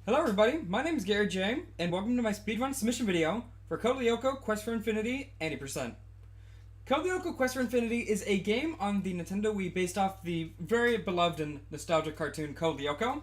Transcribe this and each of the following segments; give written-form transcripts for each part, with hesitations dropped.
Hello everybody, my name is Gary J, and welcome to my speedrun submission video for Code Lyoko Quest for Infinity 80%. Code Lyoko Quest for Infinity is a game on the Nintendo Wii based off the very beloved and nostalgic cartoon Code Lyoko.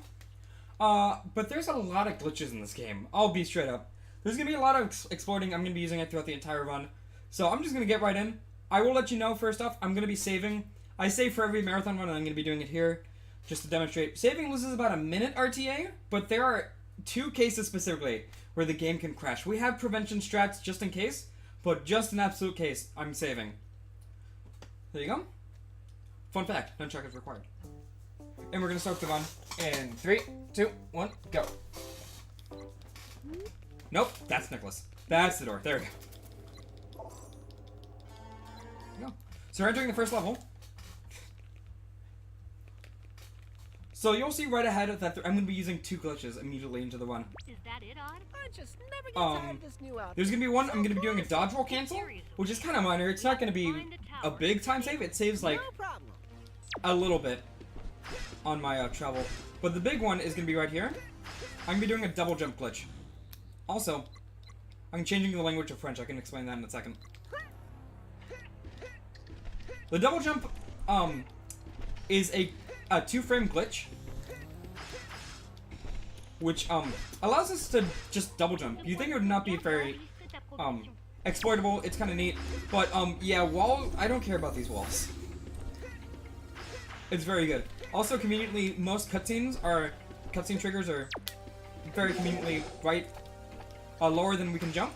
But there's a lot of glitches in this game, I'll be straight up. There's going to be a lot of exploiting, I'm going to be using it throughout the entire run. So I'm just going to get right in. I will let you know first off, I'm going to be saving. I save for every marathon run and I'm going to be doing it here. Just to demonstrate, saving loses about a minute RTA, but there are two cases specifically where the game can crash. We have prevention strats just in case, but just an absolute case, I'm saving. There you go. Fun fact, nunchuck is required. And we're going to start the run in 3, 2, 1, go. Nope, that's Nicholas. That's the door. There we go. There we go. So we're entering the first level. So you'll see right ahead that I'm going to be using two glitches immediately into the run. Is that it, Odd? I just never get tired of this new outfit. There's going to be one, I'm going to be doing a dodge roll cancel, which is kind of minor. It's not going to be a big time save. It saves like a little bit on my travel. But the big one is going to be right here. I'm going to be doing a double jump glitch. Also, I'm changing the language to French. I can explain that in a second. The double jump is a 2-frame glitch, which allows us to just double jump. You think it would not be very exploitable? It's kind of neat, but yeah, I don't care about these walls. It's very good. Also, conveniently, most cutscene triggers are very conveniently right lower than we can jump.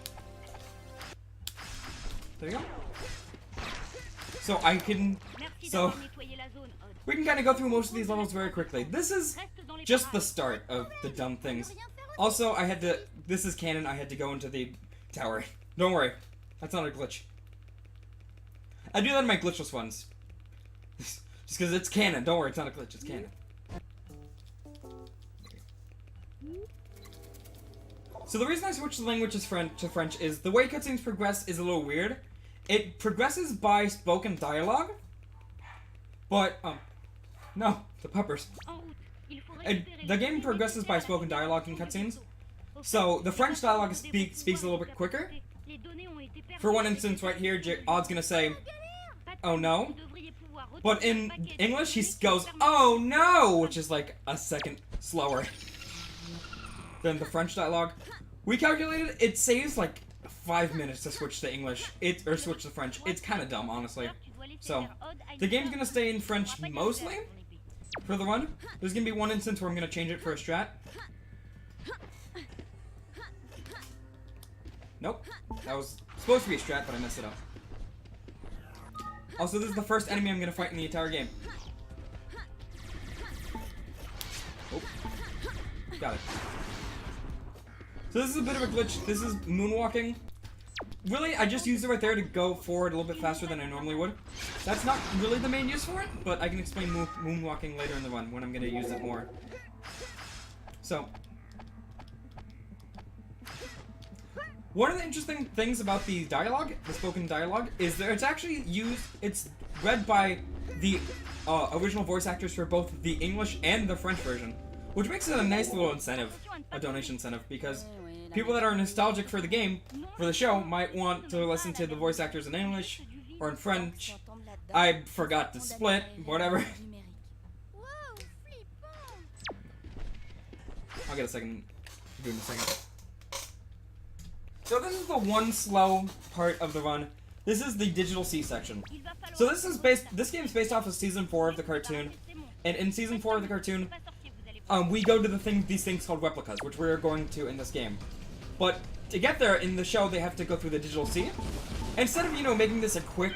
There you go. So we can kind of go through most of these levels very quickly. This is just the start of the dumb things. Also, this is canon, I had to go into the tower. Don't worry, that's not a glitch. I do that in my glitchless ones. Just because it's canon, don't worry, it's not a glitch, it's canon. So the reason I switched the language to French is the way cutscenes progress is a little weird. It progresses by spoken dialogue, but, no, the puppers. The game progresses by spoken dialogue in cutscenes, so the French dialogue speaks a little bit quicker. For one instance, right here, Odd's gonna say, "Oh no," but in English, he goes, "Oh no," which is like a second slower than the French dialogue. We calculated it saves like 5 minutes to switch to English, or switch to French. It's kind of dumb, honestly. So, the game's gonna stay in French mostly for the run. There's gonna be one instance where I'm gonna change it for a strat. Nope. That was supposed to be a strat, but I messed it up. Also, this is the first enemy I'm gonna fight in the entire game. Oh. Got it. So this is a bit of a glitch. This is moonwalking. Really, I just used it right there to go forward a little bit faster than I normally would. That's not really the main use for it, but I can explain moonwalking later in the run when I'm going to use it more. So, one of the interesting things about the dialogue, the spoken dialogue, is that it's read by the original voice actors for both the English and the French version, which makes it a nice little incentive, a donation incentive, because people that are nostalgic for the game, for the show, might want to listen to the voice actors in English or in French. I forgot to split, whatever. I'll get a second. Do it in a second. So this is the one slow part of the run. This is the Digital C section. So this game is based off of Season 4 of the cartoon, and in Season 4 of the cartoon, we go to these things called replicas, which we're going to in this game. But to get there in the show, they have to go through the Digital C. Instead of, making this a quick,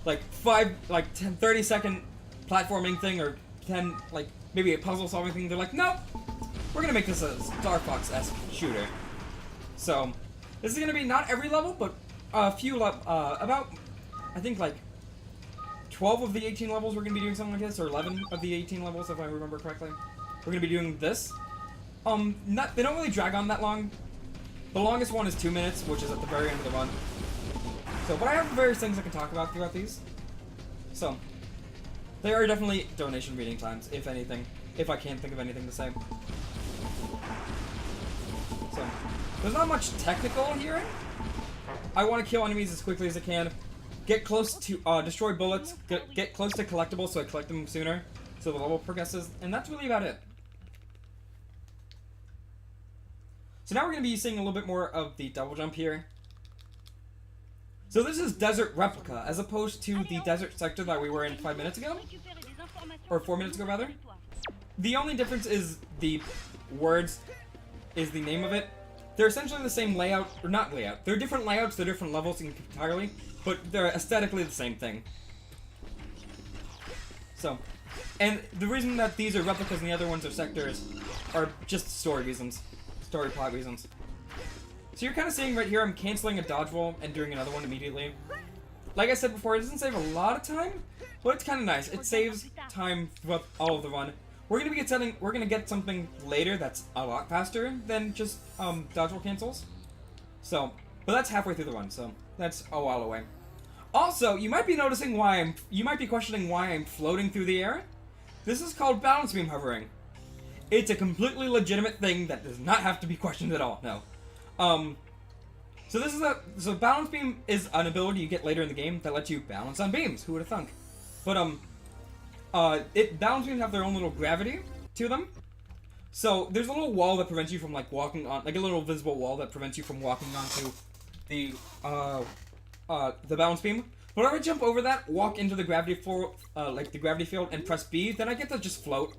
30-second platforming thing, or 10, maybe a puzzle solving thing, they're like, no, we're gonna make this a Star Fox-esque shooter. So, this is gonna be not every level, but a few, about, I think, 12 of the 18 levels we're gonna be doing something like this, or 11 of the 18 levels, if I remember correctly. We're gonna be doing this. They don't really drag on that long. The longest one is 2 minutes, which is at the very end of the run. So, but I have various things I can talk about throughout these. So, they are definitely donation reading times, if anything. If I can think of anything to say. So, there's not much technical here. I want to kill enemies as quickly as I can. Get close to, destroy bullets. Get close to collectibles so I collect them sooner. So the level progresses. And that's really about it. So now we're going to be seeing a little bit more of the double jump here. So this is Desert Replica, as opposed to the Desert Sector that we were in 5 minutes ago. Or 4 minutes ago, rather. The only difference is the words is the name of it. They're essentially the same layout, or not layout. They're different layouts, they're different levels entirely, but they're aesthetically the same thing. So, and the reason that these are replicas and the other ones are sectors are just story reasons. Story plot reasons. So you're kind of seeing right here, I'm canceling a dodge roll and doing another one immediately. Like I said before, it doesn't save a lot of time, but it's kind of nice. It saves time throughout all of the run. We're gonna get something later that's a lot faster than just dodge roll cancels. So, but that's halfway through the run, so that's a while away. Also, you might be noticing you might be questioning why I'm floating through the air. This is called balance beam hovering. It's a completely legitimate thing that does not have to be questioned at all. No. So balance beam is an ability you get later in the game that lets you balance on beams. Who would have thunk? But balance beams have their own little gravity to them. So there's a little wall that prevents you from like walking on, like a little visible wall that prevents you from walking onto the balance beam. But if I jump over that, walk into the gravity like the gravity field, and press B, then I get to just float.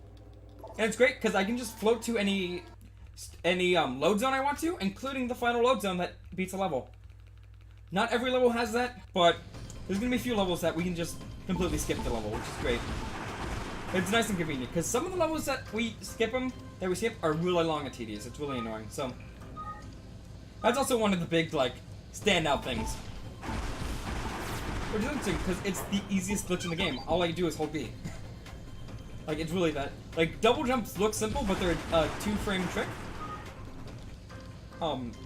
And it's great because I can just float to any load zone I want to, including the final load zone that beats a level. Not every level has that, but there's gonna be a few levels that we can just completely skip the level, which is great. It's nice and convenient because some of the levels that we skip are really long and tedious. It's really annoying. So that's also one of the big like standout things. Which is interesting because it's the easiest glitch in the game. All I do is hold B. Like, it's really that. Like, double jumps look simple, but they're a 2-frame trick.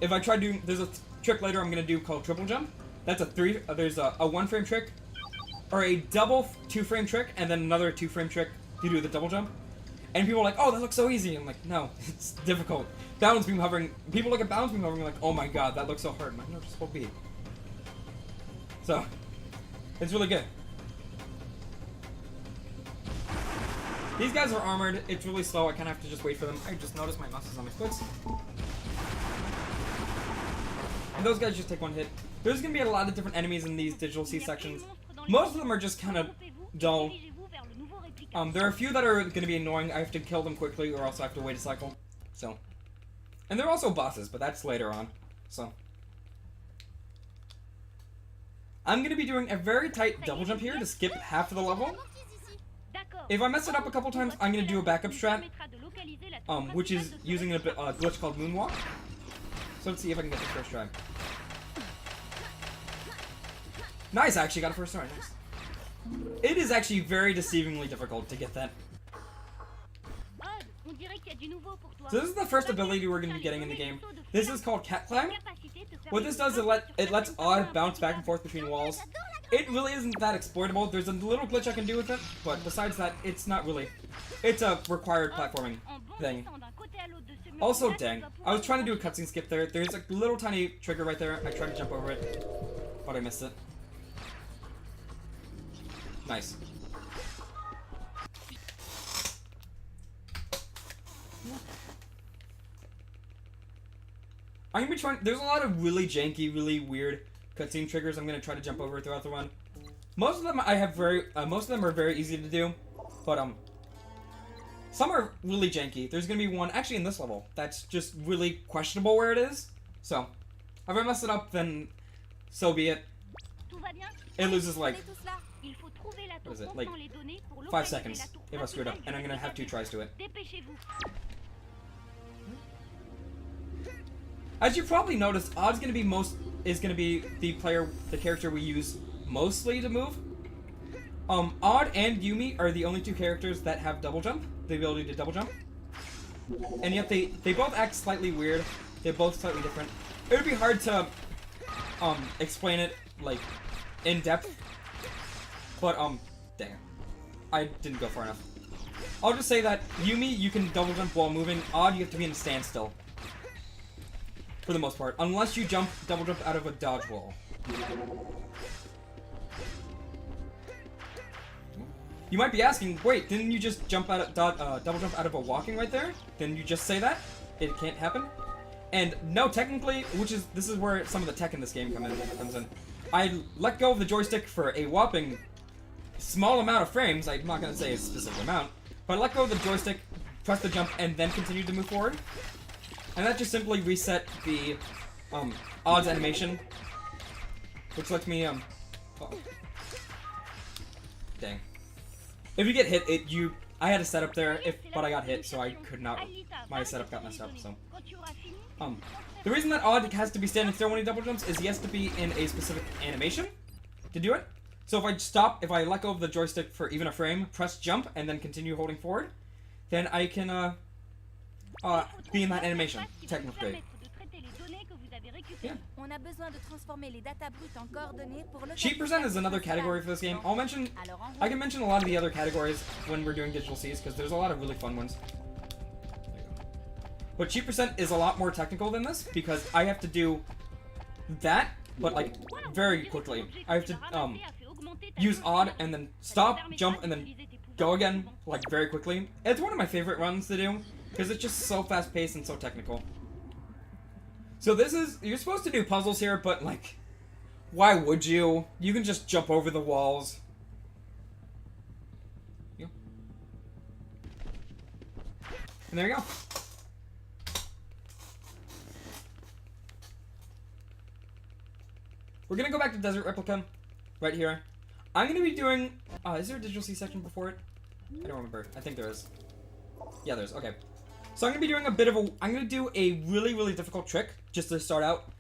If I try doing, there's a trick later I'm gonna do called triple jump. That's there's a 1-frame trick, or a double 2-frame trick, and then another 2-frame trick to do the double jump. And people are like, oh, that looks so easy. I'm like, no, it's difficult. Balance beam hovering, people look at balance beam hovering like, oh my god, that looks so hard. I'm like, no, just hold B. So, it's really good. These guys are armored. It's really slow. I kind of have to just wait for them. I just noticed my mouse is on my foot. And those guys just take one hit. There's going to be a lot of different enemies in these digital C sections. Most of them are just kind of dull. There are a few that are going to be annoying. I have to kill them quickly or else I have to wait a cycle. So. And they're also bosses, but that's later on. So. I'm going to be doing a very tight double jump here to skip half of the level. If I mess it up a couple times, I'm going to do a backup strat, which is using a glitch called Moonwalk. So let's see if I can get the first try. Nice, I actually got a first try. Nice. It is actually very deceivingly difficult to get that. So this is the first ability we're going to be getting in the game. This is called Cat Climb. What this does is it lets Odd bounce back and forth between walls. It really isn't that exploitable. There's a little glitch I can do with it, but besides that, it's not really. It's a required platforming thing. Also, dang, I was trying to do a cutscene skip there. There's a little tiny trigger right there. I tried to jump over it, but I missed it. Nice. I'm gonna be trying. There's a lot of really janky, really weird cutscene triggers. I'm gonna try to jump over throughout the run. Most of them most of them are very easy to do, but some are really janky. There's gonna be one actually in this level that's just really questionable where it is. So, if I mess it up, then so be it. It loses like, what is it, like 5 seconds if I screw it up, and I'm gonna have 2 tries to it. As you probably noticed, Odd's gonna be the character we use mostly to move. Odd and Yumi are the only 2 characters that have double jump, the ability to double jump. And yet they both act slightly weird. They're both slightly different. It would be hard to explain it like in depth. But dang it. I didn't go far enough. I'll just say that Yumi, you can double jump while moving. Odd, you have to be in a standstill. For the most part. Unless you double jump out of a dodge wall. You might be asking, wait, didn't you just jump out of, double jump out of a walking right there? Didn't you just say that? It can't happen? And no, technically, this is where some of the tech in this game comes in. I let go of the joystick for a whopping small amount of frames. I'm not going to say a specific amount. But I let go of the joystick, press the jump, and then continue to move forward. And that just simply reset the odds animation. Which lets me, oh. Dang. If you get hit, I had a setup there, but I got hit, so I could not, my setup got messed up, so. The reason that Odd has to be standing still when he double jumps is he has to be in a specific animation to do it. So if I let go of the joystick for even a frame, press jump, and then continue holding forward, then I can, be in that animation, technically. Yeah. Cheat percent is another category for this game. I can mention a lot of the other categories when we're doing Digital Cs, because there's a lot of really fun ones. But cheat percent is a lot more technical than this, because I have to do that, but like, very quickly. I have to, use odd, and then stop, jump, and then go again, like, very quickly. It's one of my favorite runs to do, because it's just so fast-paced and so technical. So you're supposed to do puzzles here, but, like, why would you? You can just jump over the walls. Yeah. And there you go. We're gonna go back to Desert Replica, right here. I'm gonna be doing, is there a Digital C section before it? I don't remember. I think there is. Yeah, there's. Okay. So I'm gonna be doing I'm gonna do a really, really difficult trick, just to start out.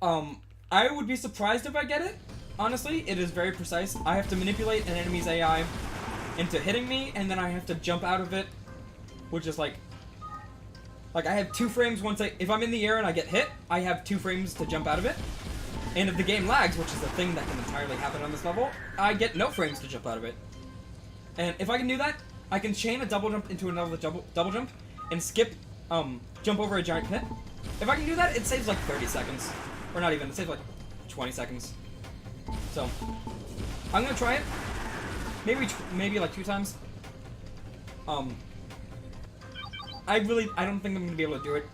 I would be surprised if I get it. Honestly, it is very precise. I have to manipulate an enemy's AI into hitting me, and then I have to jump out of it, which is like I have 2 frames if I'm in the air and I get hit, I have 2 frames to jump out of it. And if the game lags, which is a thing that can entirely happen on this level, I get no frames to jump out of it. And if I can do that, I can chain a double jump into another double jump, and skip, jump over a giant pit. If I can do that, it saves like 30 seconds. Or not even, it saves like 20 seconds. So, I'm gonna try it. Maybe like 2 times. I don't think I'm gonna be able to do it.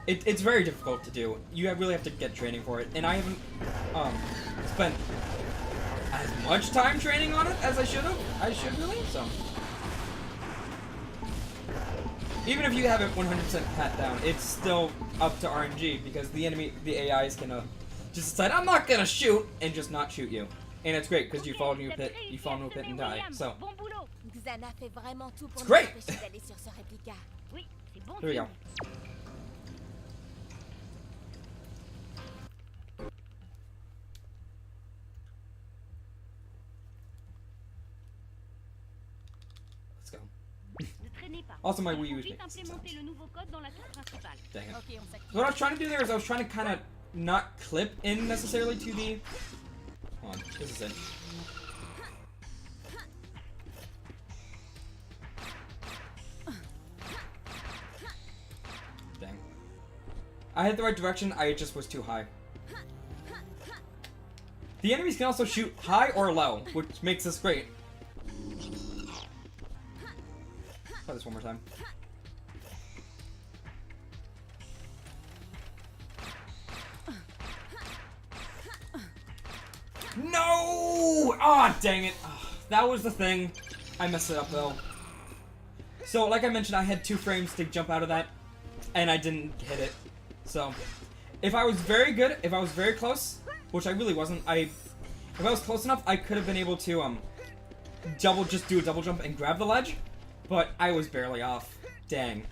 It's very difficult to do. You really have to get training for it, and I haven't spent as much time training on it as I should have. I should really. So even if you have it 100% pat down, it's still up to RNG because the AIs can just decide I'm not gonna shoot and just not shoot you, and it's great because you fall into a pit, and die. So it's great. Here we go. Also, my Wii U is making sense. Dang it. What I was trying to do there is I was trying to kind of not clip in necessarily to the... Hold on, this is it. Dang. I had the right direction, I just was too high. The enemies can also shoot high or low, which makes this great. Try this one more time. No! Ah, oh, dang it. Oh, that was the thing. I messed it up, though. So, like I mentioned, I had 2 frames to jump out of that, and I didn't hit it. So, if I was very good, if I was very close, which I really wasn't, if I was close enough, I could have been able to, just do a double jump and grab the ledge, but I was barely off. Dang.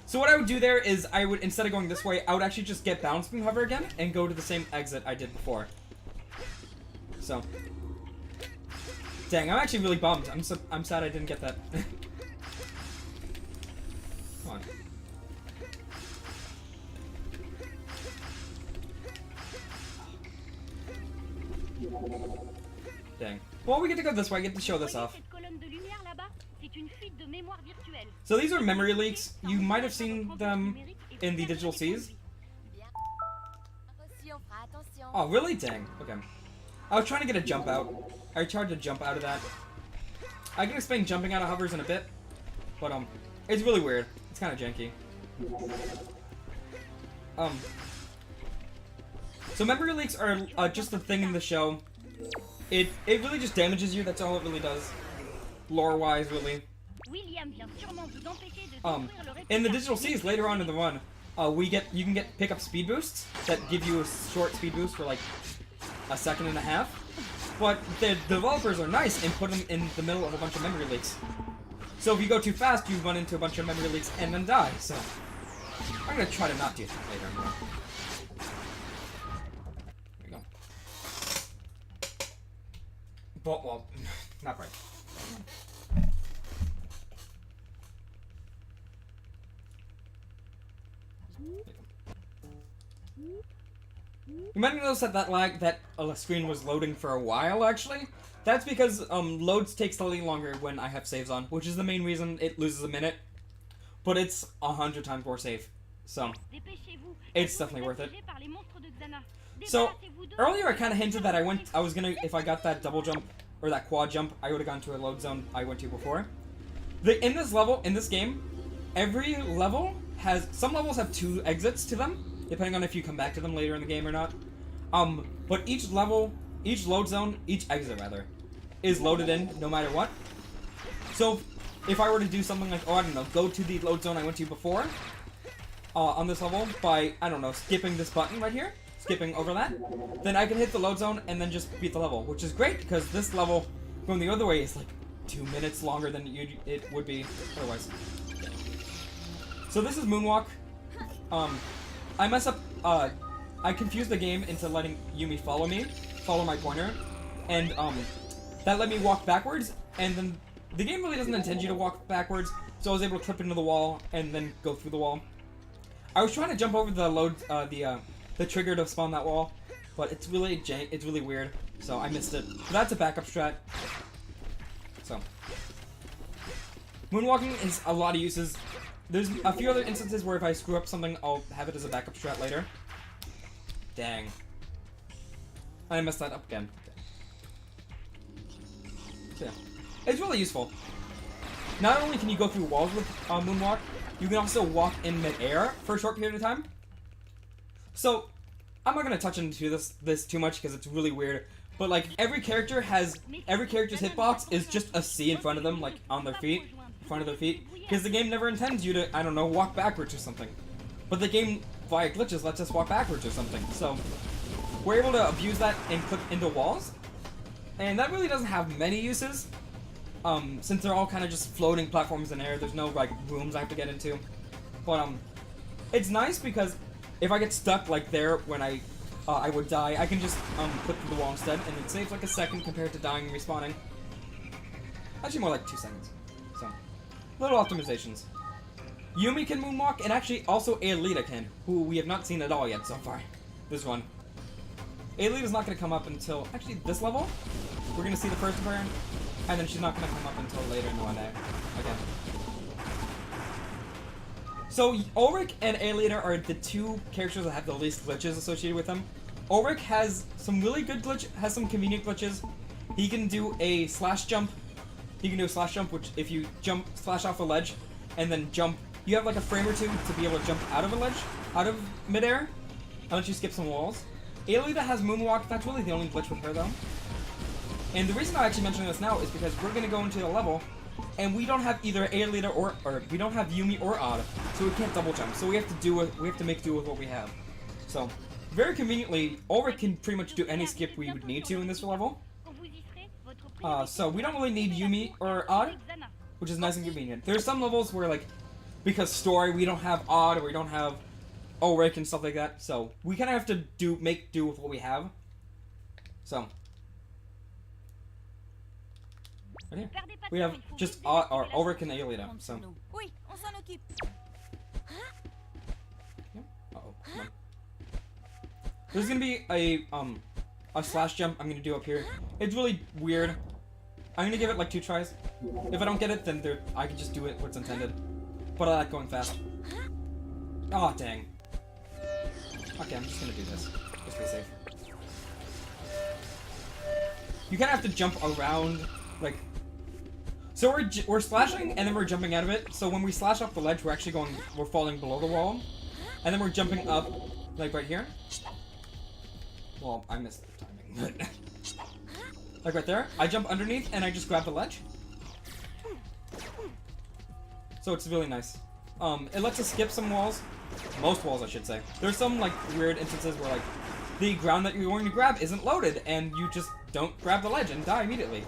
So what I would do there is I would, instead of going this way, I would actually just get bounce beam hover again and go to the same exit I did before. So. Dang, I'm actually really bummed. I'm sad I didn't get that. Come on. Dang. Well, we get to go this way. I get to show this off. So these are memory leaks. You might have seen them in the digital Cs. Oh, really? Dang. Okay. I was trying to get a jump out. I tried to jump out of that. I can explain jumping out of hovers in a bit, but it's really weird. It's kind of janky. So memory leaks are just a thing in the show. It really just damages you. That's all it really does, lore-wise, really. In the digital Cs later on in the run, you can pick up speed boosts that give you a short speed boost for like a second and a half. But the developers are nice and put them in the middle of a bunch of memory leaks. So if you go too fast, you run into a bunch of memory leaks and then die. So I'm gonna try to not do that later. There we go. But well, not right. You might have noticed that screen was loading for a while, actually. That's because loads take slightly longer when I have saves on, which is the main reason it loses a minute. But it's 100 times more safe, so it's definitely worth it. So earlier I kind of hinted that if I got that double jump or that quad jump, I would have gone to a load zone I went to before. In this game, every level some levels have 2 exits to them, depending on if you come back to them later in the game or not. But each exit rather, is loaded in no matter what. So if I were to do something like, I don't know, go to the load zone I went to before, on this level by, I don't know, skipping this button right here, skipping over that, then I can hit the load zone and then just beat the level, which is great because this level going the other way is like 2 minutes longer than it would be otherwise. So this is Moonwalk. I mess up, I confused the game into letting Yumi follow my pointer, and that let me walk backwards, and then the game really doesn't intend you to walk backwards, so I was able to clip into the wall and then go through the wall. I was trying to jump over the trigger to spawn that wall, but it's really weird, so I missed it. But that's a backup strat. So moonwalking is a lot of uses. There's a few other instances where if I screw up something, I'll have it as a backup strat later. Dang. I messed that up again. So yeah. It's really useful. Not only can you go through walls with Moonwalk, you can also walk in mid-air for a short period of time. So, I'm not going to touch into this too much because it's really weird. But like, every character's hitbox is just a C in front of them, like on their feet. Front of their feet, because the game never intends you to, I don't know, walk backwards or something. But the game, via glitches, lets us walk backwards or something. So we're able to abuse that and clip into walls, and that really doesn't have many uses, since they're all kind of just floating platforms in air. There's no like rooms I have to get into. But it's nice because if I get stuck like there when I would die, I can just clip through the wall instead, and it saves like a second compared to dying and respawning. Actually, more like 2 seconds. So. Little optimizations. Yumi can moonwalk, and actually also Aelita can, who we have not seen at all yet so far. This one. Aelita's not going to come up until, actually this level, we're going to see the first of her, and then she's not going to come up until later in the one day. Again. So Ulrich and Aelita are the 2 characters that have the least glitches associated with them. Ulrich has some really good has some convenient glitches. He can do a slash jump. You can do a slash jump, which if you slash off a ledge, and then jump, you have like a frame or 2 to be able to jump out of a ledge, out of midair, unless you skip some walls. Aelita has moonwalk. That's really the only glitch with her though. And the reason I'm actually mentioning this now is because we're gonna go into the level, and we don't have either Aelita or we don't have Yumi or Odd, so we can't double jump. So we have to make do with what we have. So very conveniently, Ulrich can pretty much do any skip we would need to in this level. So we don't really need Yumi or Odd, which is nice and convenient. There's some levels where, like, because story, we don't have Odd or we don't have Ulrich and stuff like that. So we kind of have to make do with what we have. So right here, we have just Ulrich and Aelita. So. Uh-oh, come on. There's gonna be a slash jump I'm gonna do up here. It's really weird. I'm gonna give it like 2 tries. If I don't get it, then I can just do it what's intended. But I like going fast. Oh, dang. Okay, I'm just gonna do this. Just to be safe. You kind of have to jump around, like... So we're splashing, and then we're jumping out of it. So when we slash off the ledge, we're falling below the wall. And then we're jumping up, like right here. Well, I missed the timing, but... like right there. I jump underneath, and I just grab the ledge. So it's really nice. It lets us skip some walls. Most walls, I should say. There's some, like, weird instances where, like, the ground that you're going to grab isn't loaded, and you just don't grab the ledge and die immediately.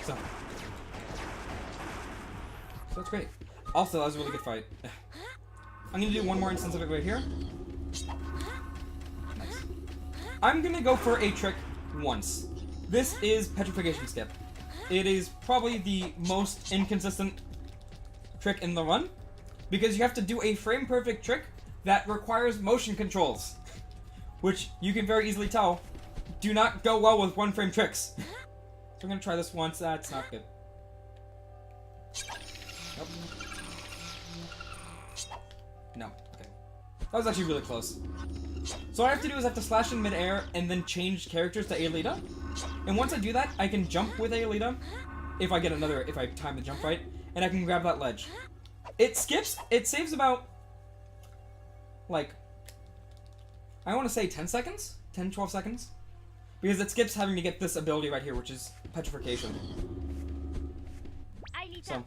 So that's great. Also, that was a really good fight. I'm gonna do one more instance of it right here. Nice. I'm gonna go for a trick once. This is Petrification Skip. It is probably the most inconsistent trick in the run, because you have to do a frame-perfect trick that requires motion controls, which you can very easily tell do not go well with one-frame tricks. So I'm gonna try this once. That's not good. Nope. No. Okay. That was actually really close. So what I have to do is I have to slash in midair and then change characters to Aelita. And once I do that, I can jump with Aelita if I time the jump right, and I can grab that ledge. It saves about, like, I want to say 10 seconds? 10, 12 seconds? Because it skips having to get this ability right here, which is Petrification. So.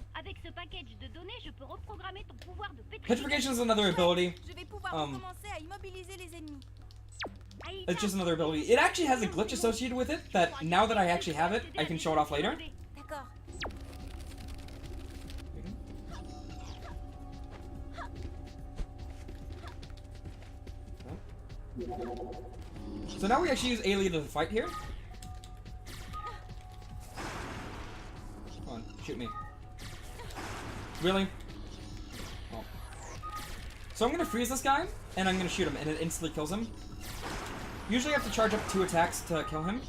Petrification is another ability. It's just another ability. It actually has a glitch associated with it that now that I actually have it, I can show it off later. So now we actually use Aelita to fight here. Come on, shoot me. Really? Oh. So I'm gonna freeze this guy, and I'm gonna shoot him, and it instantly kills him. Usually I have to charge up 2 attacks to kill him.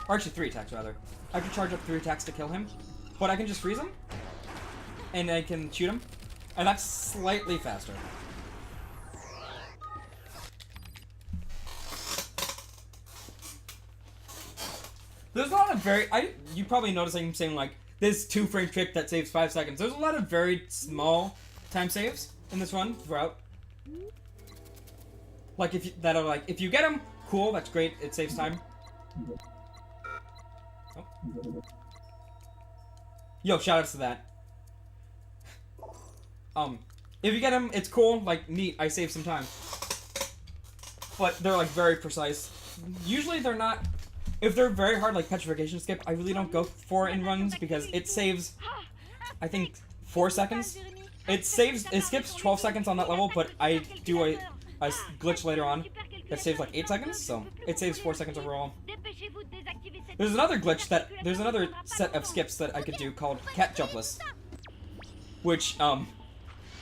Or actually 3 attacks, rather. I have to charge up 3 attacks to kill him. But I can just freeze him, and I can shoot him. And that's slightly faster. There's a lot of you probably noticed I'm saying, like, this 2-frame trick that saves 5 seconds. There's a lot of very small time saves in this run throughout. Like, if you get them, cool, that's great, it saves time. Oh. Yo, shoutouts to that. If you get them, it's cool, like, neat, I saved some time. But they're, like, very precise. Usually they're not... If they're very hard, like Petrification Skip, I really don't go for it in runs because it saves, I think, 4 seconds. It skips 12 seconds on that level, but I do a glitch later on that saves like 8 seconds, so it saves 4 seconds overall. There's another set of skips that I could do called Cat Jumpless, which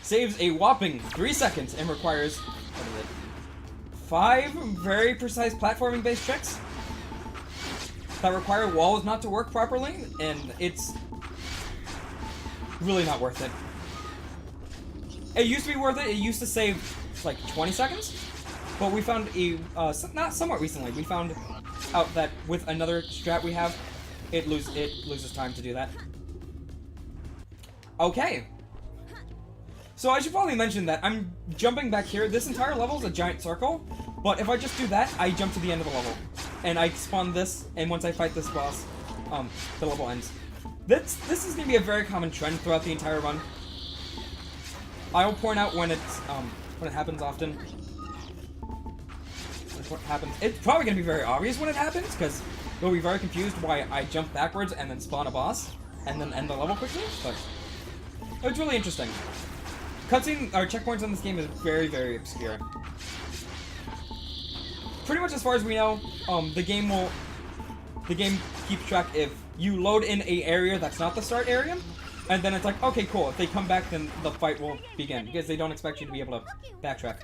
saves a whopping 3 seconds and requires, what is it, 5 very precise platforming-based tricks that require walls not to work properly, and it's really not worth it. It used to be worth it. It used to save like 20 seconds, but we found not somewhat recently, we found out that with another strat we have, it loses time to do that. Okay. So I should probably mention that I'm jumping back here. This entire level is a giant circle, but if I just do that, I jump to the end of the level. And I spawn this, and once I fight this boss, the level ends. This is going to be a very common trend throughout the entire run. I'll point out when it happens often. What happens? It's probably going to be very obvious when it happens, because you'll be very confused why I jump backwards and then spawn a boss, and then end the level quickly, but it's really interesting. Cutscene or checkpoints on this game is very, very obscure. Pretty much as far as we know, the game keeps track if you load in a area that's not the start area, and then it's like, okay, cool, if they come back, then the fight will begin, because they don't expect you to be able to backtrack.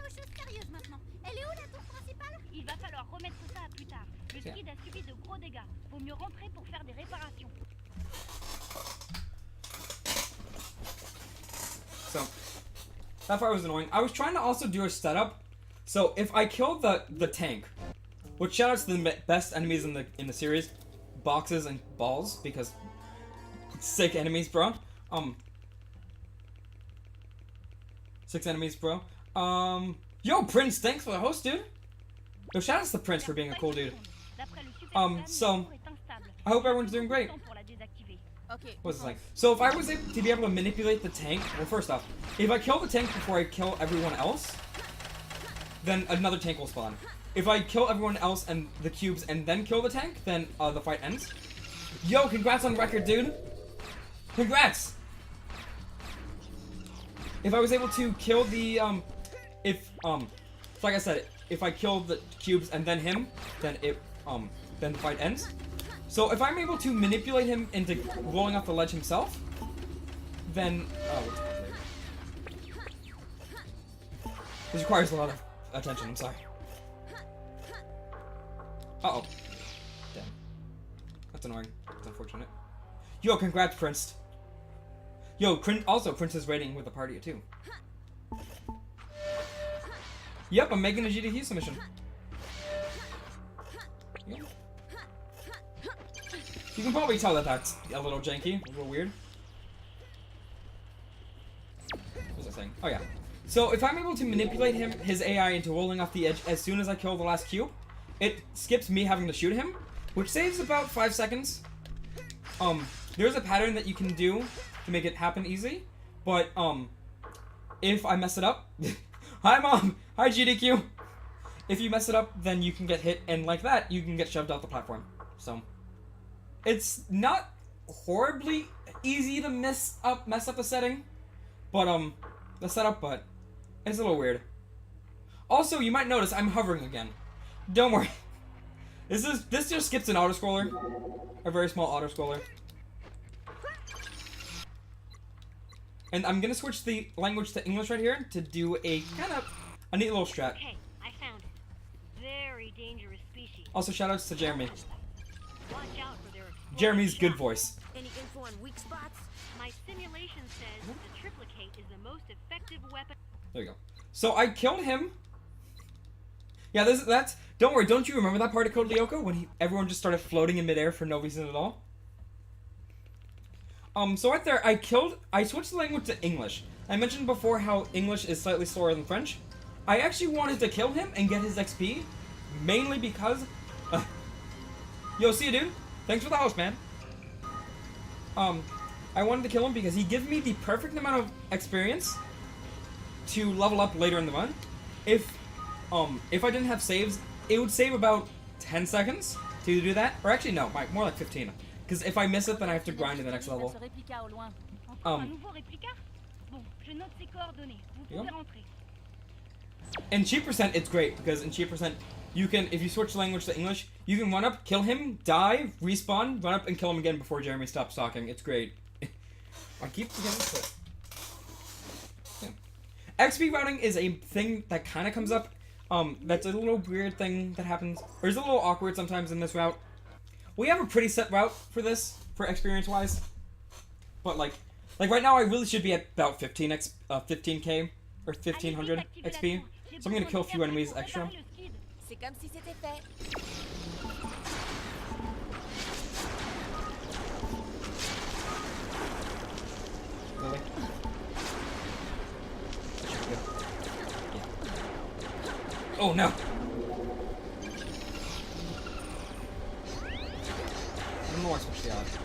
So that part was annoying. I was trying to also do a setup. So if I kill the tank, which shout outs to the best enemies in the series, boxes and balls, because sick enemies, bro. 6 enemies, bro. Yo, Prince, thanks for the host, dude. Yo, shout outs to Prince for being a cool dude. So I hope everyone's doing great. What's this like? So if I was able to be able to manipulate the tank, well, first off, if I kill the tank before I kill everyone else, then another tank will spawn. If I kill everyone else and the cubes and then kill the tank, then the fight ends. Yo, congrats on record, dude. Congrats. If I was able to kill the like I said, if I kill the cubes and then him, then then the fight ends. So if I'm able to manipulate him into rolling off the ledge himself, then this requires a lot of attention. I'm sorry. Uh-oh. Damn. That's annoying. That's unfortunate. Yo, congrats, Prince. Yo, also Prince's rating with the party too. Yep, I'm making a GDQ submission. Yeah. You can probably tell that that's a little janky, a little weird. What was I saying? Oh yeah. So if I'm able to manipulate his AI into rolling off the edge as soon as I kill the last cube, it skips me having to shoot him, which saves about 5 seconds. There's a pattern that you can do to make it happen easy, but if I mess it up, hi mom, hi GDQ. If you mess it up, then you can get hit, and like that, you can get shoved off the platform. So it's not horribly easy to mess up a setting, but the setup, but it's a little weird. Also, you might notice I'm hovering again. Don't worry. This just skips an auto-scroller. A very small auto-scroller. And I'm gonna switch the language to English right here to do a a neat little strat. Okay, I found it. Very dangerous species. Also, shoutouts to Jeremy. Watch out for their Jeremy's good voice. Any info on weak spots? My simulation says the triplicate is the most effective weapon. There you go. So I killed him. Yeah, that's. Don't worry. Don't you remember that part of Code Lyoko when everyone just started floating in midair for no reason at all? So right there, I switched the language to English. I mentioned before how English is slightly slower than French. I actually wanted to kill him and get his XP, mainly because. Yo, see you, dude. Thanks for the host, man. I wanted to kill him because he gives me the perfect amount of experience to level up later in the run. If I didn't have saves, it would save about 10 seconds to do that. Or actually, no, more like 15. Because if I miss it, then I have to grind to the next level. In cheap percent, it's great because in cheap percent, you can, if you switch the language to English, you can run up, kill him, die, respawn, run up and kill him again before Jeremy stops talking. It's great. I keep forgetting to quit. Yeah. XP routing is a thing that kind of comes up. That's a little weird thing that happens. Or it's a little awkward sometimes in this route. We have a pretty set route for this, for experience-wise. But like right now I really should be at about 15k or 1500 XP. So I'm gonna kill a few enemies extra. Really? That should be good. Yeah. Oh no! I don't know why I switched the odds.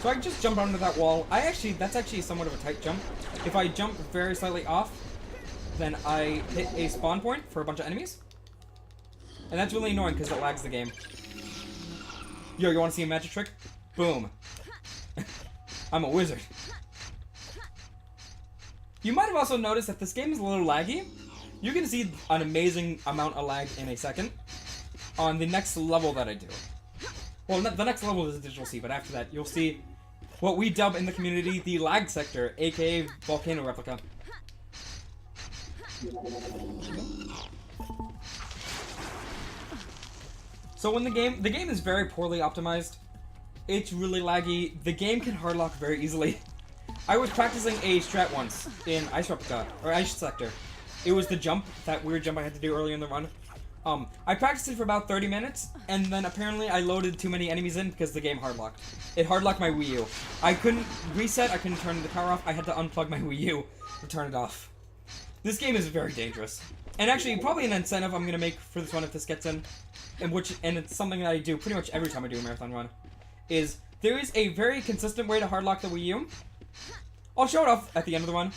So I just jump onto that wall. That's actually somewhat of a tight jump. If I jump very slightly off, then I hit a spawn point for a bunch of enemies. And that's really annoying because it lags the game. Yo, you want to see a magic trick? Boom. I'm a wizard. You might have also noticed that this game is a little laggy. You're going to see an amazing amount of lag in a second on the next level that I do. Well, the next level is a digital C, but after that, you'll see what we dub in the community the lag sector, aka volcano replica. So when the game is very poorly optimized, it's really laggy. The game can hardlock very easily. I was practicing a strat once in Ice Replica, or Ice Sector. It was the jump, that weird jump I had to do earlier in the run. I practiced it for about 30 minutes, and then apparently I loaded too many enemies in because the game hardlocked. It hardlocked my Wii U. I couldn't reset, I couldn't turn the power off, I had to unplug my Wii U to turn it off. This game is very dangerous. And actually, probably an incentive I'm gonna make for this one if this gets in, and it's something that I do pretty much every time I do a marathon run, is there is a very consistent way to hardlock the Wii U. I'll show it off at the end of the run.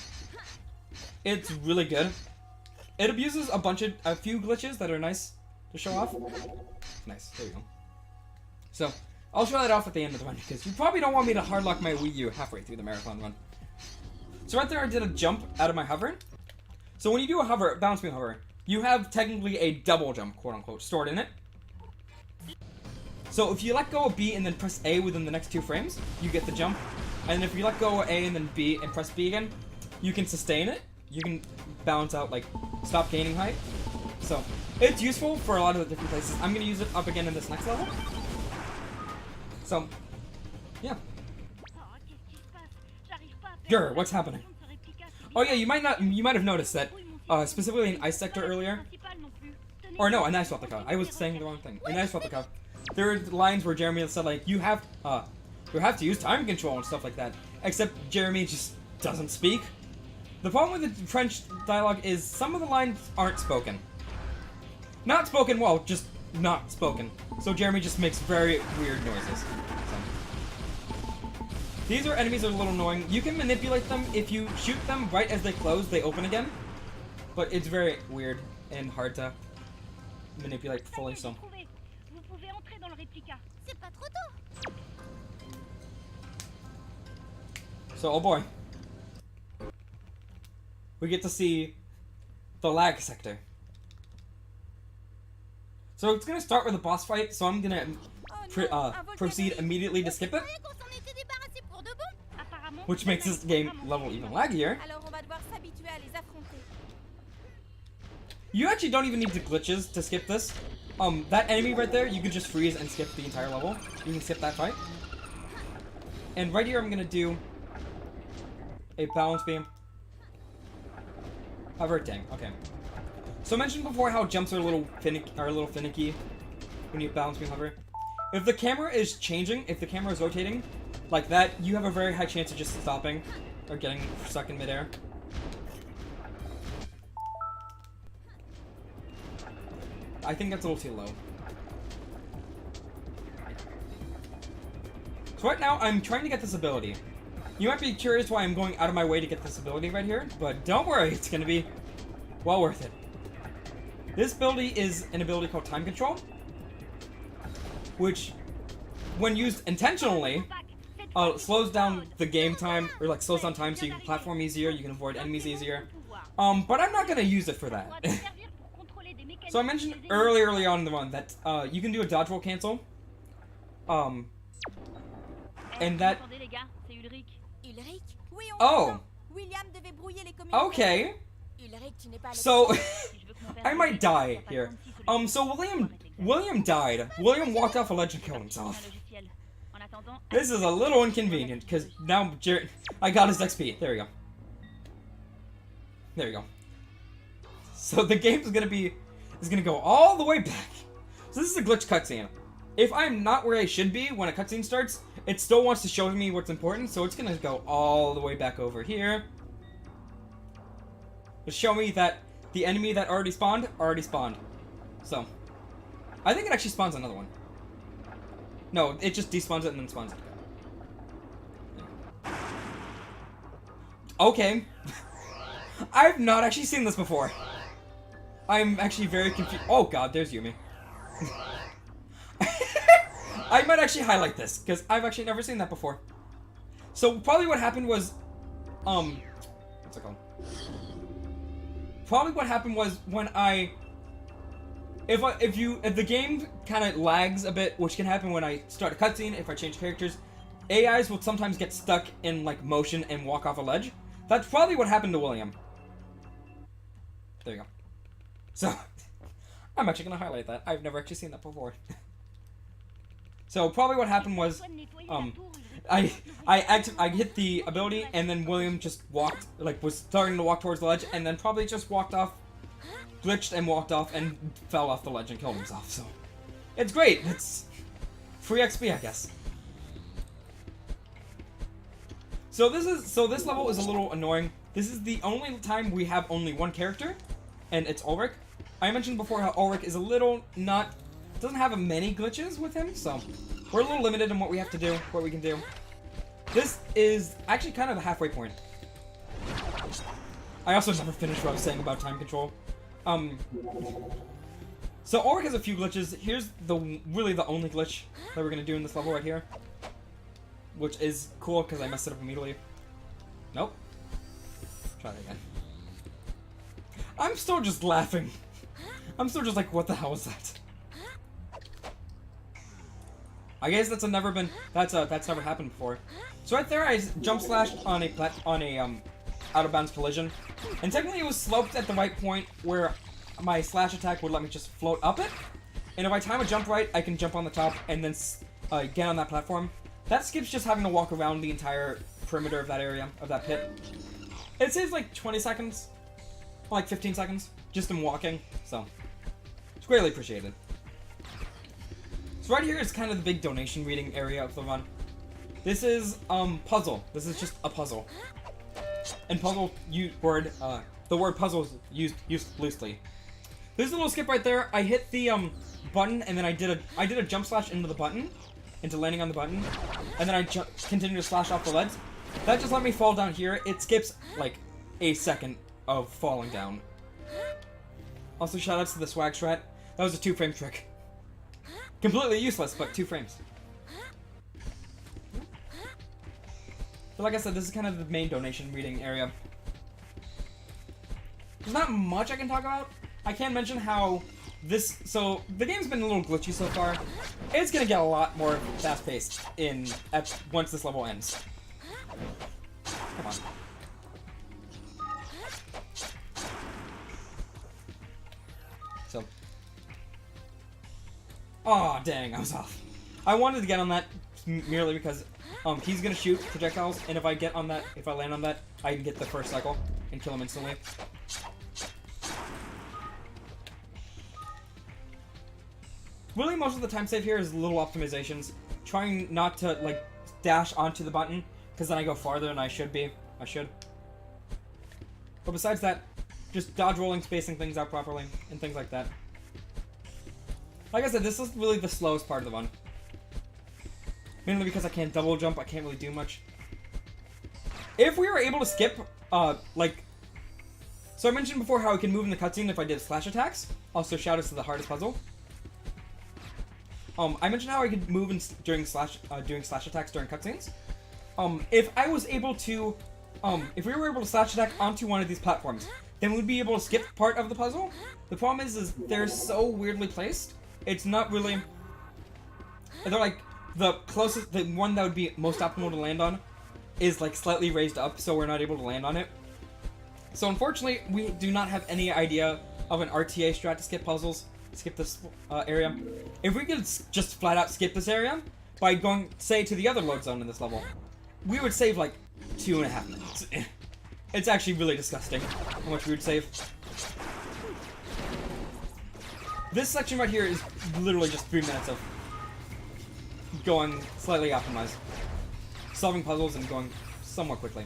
It's really good. It abuses a few glitches that are nice to show off. Nice, there you go. So, I'll show that off at the end of the run, because you probably don't want me to hardlock my Wii U halfway through the marathon run. So right there I did a jump out of my hover. So when you do a hover, bounce beam hover, you have technically a double jump, quote unquote, stored in it. So if you let go of B and then press A within the next 2 frames, you get the jump. And if you let go of A and then B and press B again, you can sustain it. You can balance out, like, stop gaining height. So, it's useful for a lot of the different places. I'm going to use it up again in this next level. So, yeah. Grr, what's happening? Oh yeah, you might have noticed that, specifically in Ice Sector earlier, or no, in Ice Replica. I was saying the wrong thing. In Ice Replica, there were lines where Jeremy said, like, you have to use time control and stuff like that. Except Jeremy just doesn't speak. The problem with the French dialogue is some of the lines aren't spoken. Not spoken well, just not spoken. So Jeremy just makes very weird noises. So. These are enemies that are a little annoying. You can manipulate them. If you shoot them right as they close, they open again. But it's very weird and hard to manipulate fully, so. So, oh boy. We get to see the lag sector. So it's gonna start with a boss fight, so I'm gonna proceed immediately to skip it. Which makes this game level even laggier. You actually don't even need the glitches to skip this. That enemy right there, you can just freeze and skip the entire level. You can skip that fight. And right here I'm gonna do a balance beam. Hover, dang, okay. So I mentioned before how jumps are a little finicky when you balance beam hover. If the camera is changing, if the camera is rotating like that, you have a very high chance of just stopping or getting stuck in midair. I think that's a little too low. So right now, I'm trying to get this ability. You might be curious why I'm going out of my way to get this ability right here, but don't worry, it's going to be well worth it. This ability is an ability called Time Control, which, when used intentionally, slows down the game time, or like slows down time so you can platform easier, you can avoid enemies easier. But I'm not going to use it for that. So I mentioned early on in the run that you can do a dodge roll cancel. And that... Oh! Okay. So, I might die here. So William died. William walked off a ledge and killed himself. This is a little inconvenient, because now I got his XP. There we go. There we go. So the game is gonna go all the way back. So this is a glitch cutscene. If I'm not where I should be when a cutscene starts, it still wants to show me what's important, so it's gonna go all the way back over here. To show me that the enemy that already spawned. So, I think it actually spawns another one. No, it just despawns it and then spawns it again. Okay. I've not actually seen this before. I'm actually very confused. Oh god, there's Yumi. I might actually highlight this, because I've actually never seen that before. So, probably what happened was, what's it called? Probably what happened was when if the game kind of lags a bit, which can happen when I start a cutscene, if I change characters, AIs will sometimes get stuck in, like, motion and walk off a ledge. That's probably what happened to William. There you go. So, I'm actually going to highlight that. I've never actually seen that before. So probably what happened was, I hit the ability, and then William just walked, like, was starting to walk towards the ledge, and then probably just walked off, glitched and walked off, and fell off the ledge and killed himself. So it's great. It's free XP, I guess. So this level is a little annoying. This is the only time we have only one character, and it's Ulrich. I mentioned before how Ulrich is a little doesn't have many glitches with him, so we're a little limited in what we have to do, what we can do. This is actually kind of the halfway point. I also never finished what I was saying about time control. So Ulrich has a few glitches. Here's really the only glitch that we're gonna do in this level right here, which is cool because I messed it up immediately. Nope. Try that again. I'm still just laughing. I'm still just like, what the hell was that? I guess that's never happened before. So right there, I jump slashed on a out of bounds collision, and technically it was sloped at the right point where my slash attack would let me just float up it. And if I time a jump right, I can jump on the top and then get on that platform. That skips just having to walk around the entire perimeter of that area, of that pit. It saves like 20 seconds, like 15 seconds, just in walking. So it's greatly appreciated. So right here is kind of the big donation reading area of the run. This is puzzle. This is just a puzzle. And puzzle the word puzzle is used loosely. There's a little skip right there. I hit the button, and then I did a jump slash into the button, into landing on the button, and then I continued to slash off the ledge. That just let me fall down here. It skips like a second of falling down. Also, shoutouts to the swag strat. That was a 2-frame trick. Completely useless, but 2 frames. But like I said, this is kind of the main donation reading area. There's not much I can talk about. I can mention how so the game's been a little glitchy so far. It's gonna get a lot more fast-paced once this level ends. Come on. So. Aw, dang, I was off. I wanted to get on that merely because he's gonna shoot projectiles, and if I land on that, I can get the first cycle and kill him instantly. Really, most of the time save here is little optimizations, trying not to like dash onto the button, because then I go farther than I should be. But besides that, just dodge rolling, spacing things out properly, and things like that. Like I said, this is really the slowest part of the run. Mainly because I can't double jump, I can't really do much. If we were able to skip, so I mentioned before how I can move in the cutscene if I did slash attacks. Also, shoutouts to the hardest puzzle. I mentioned how I could move doing slash attacks during cutscenes. If I was able to, if we were able to slash attack onto one of these platforms, then we'd be able to skip part of the puzzle. The problem is they're so weirdly placed. It's not really. They're like the one that would be most optimal to land on is like slightly raised up, so we're not able to land on it. So unfortunately, we do not have any idea of an RTA strat to skip puzzles. Skip this area. If we could just flat out skip this area by going, say, to the other load zone in this level, we would save like 2.5 minutes. It's actually really disgusting how much we would save. This section right here is literally just 3 minutes of going slightly optimized, solving puzzles and going somewhat quickly.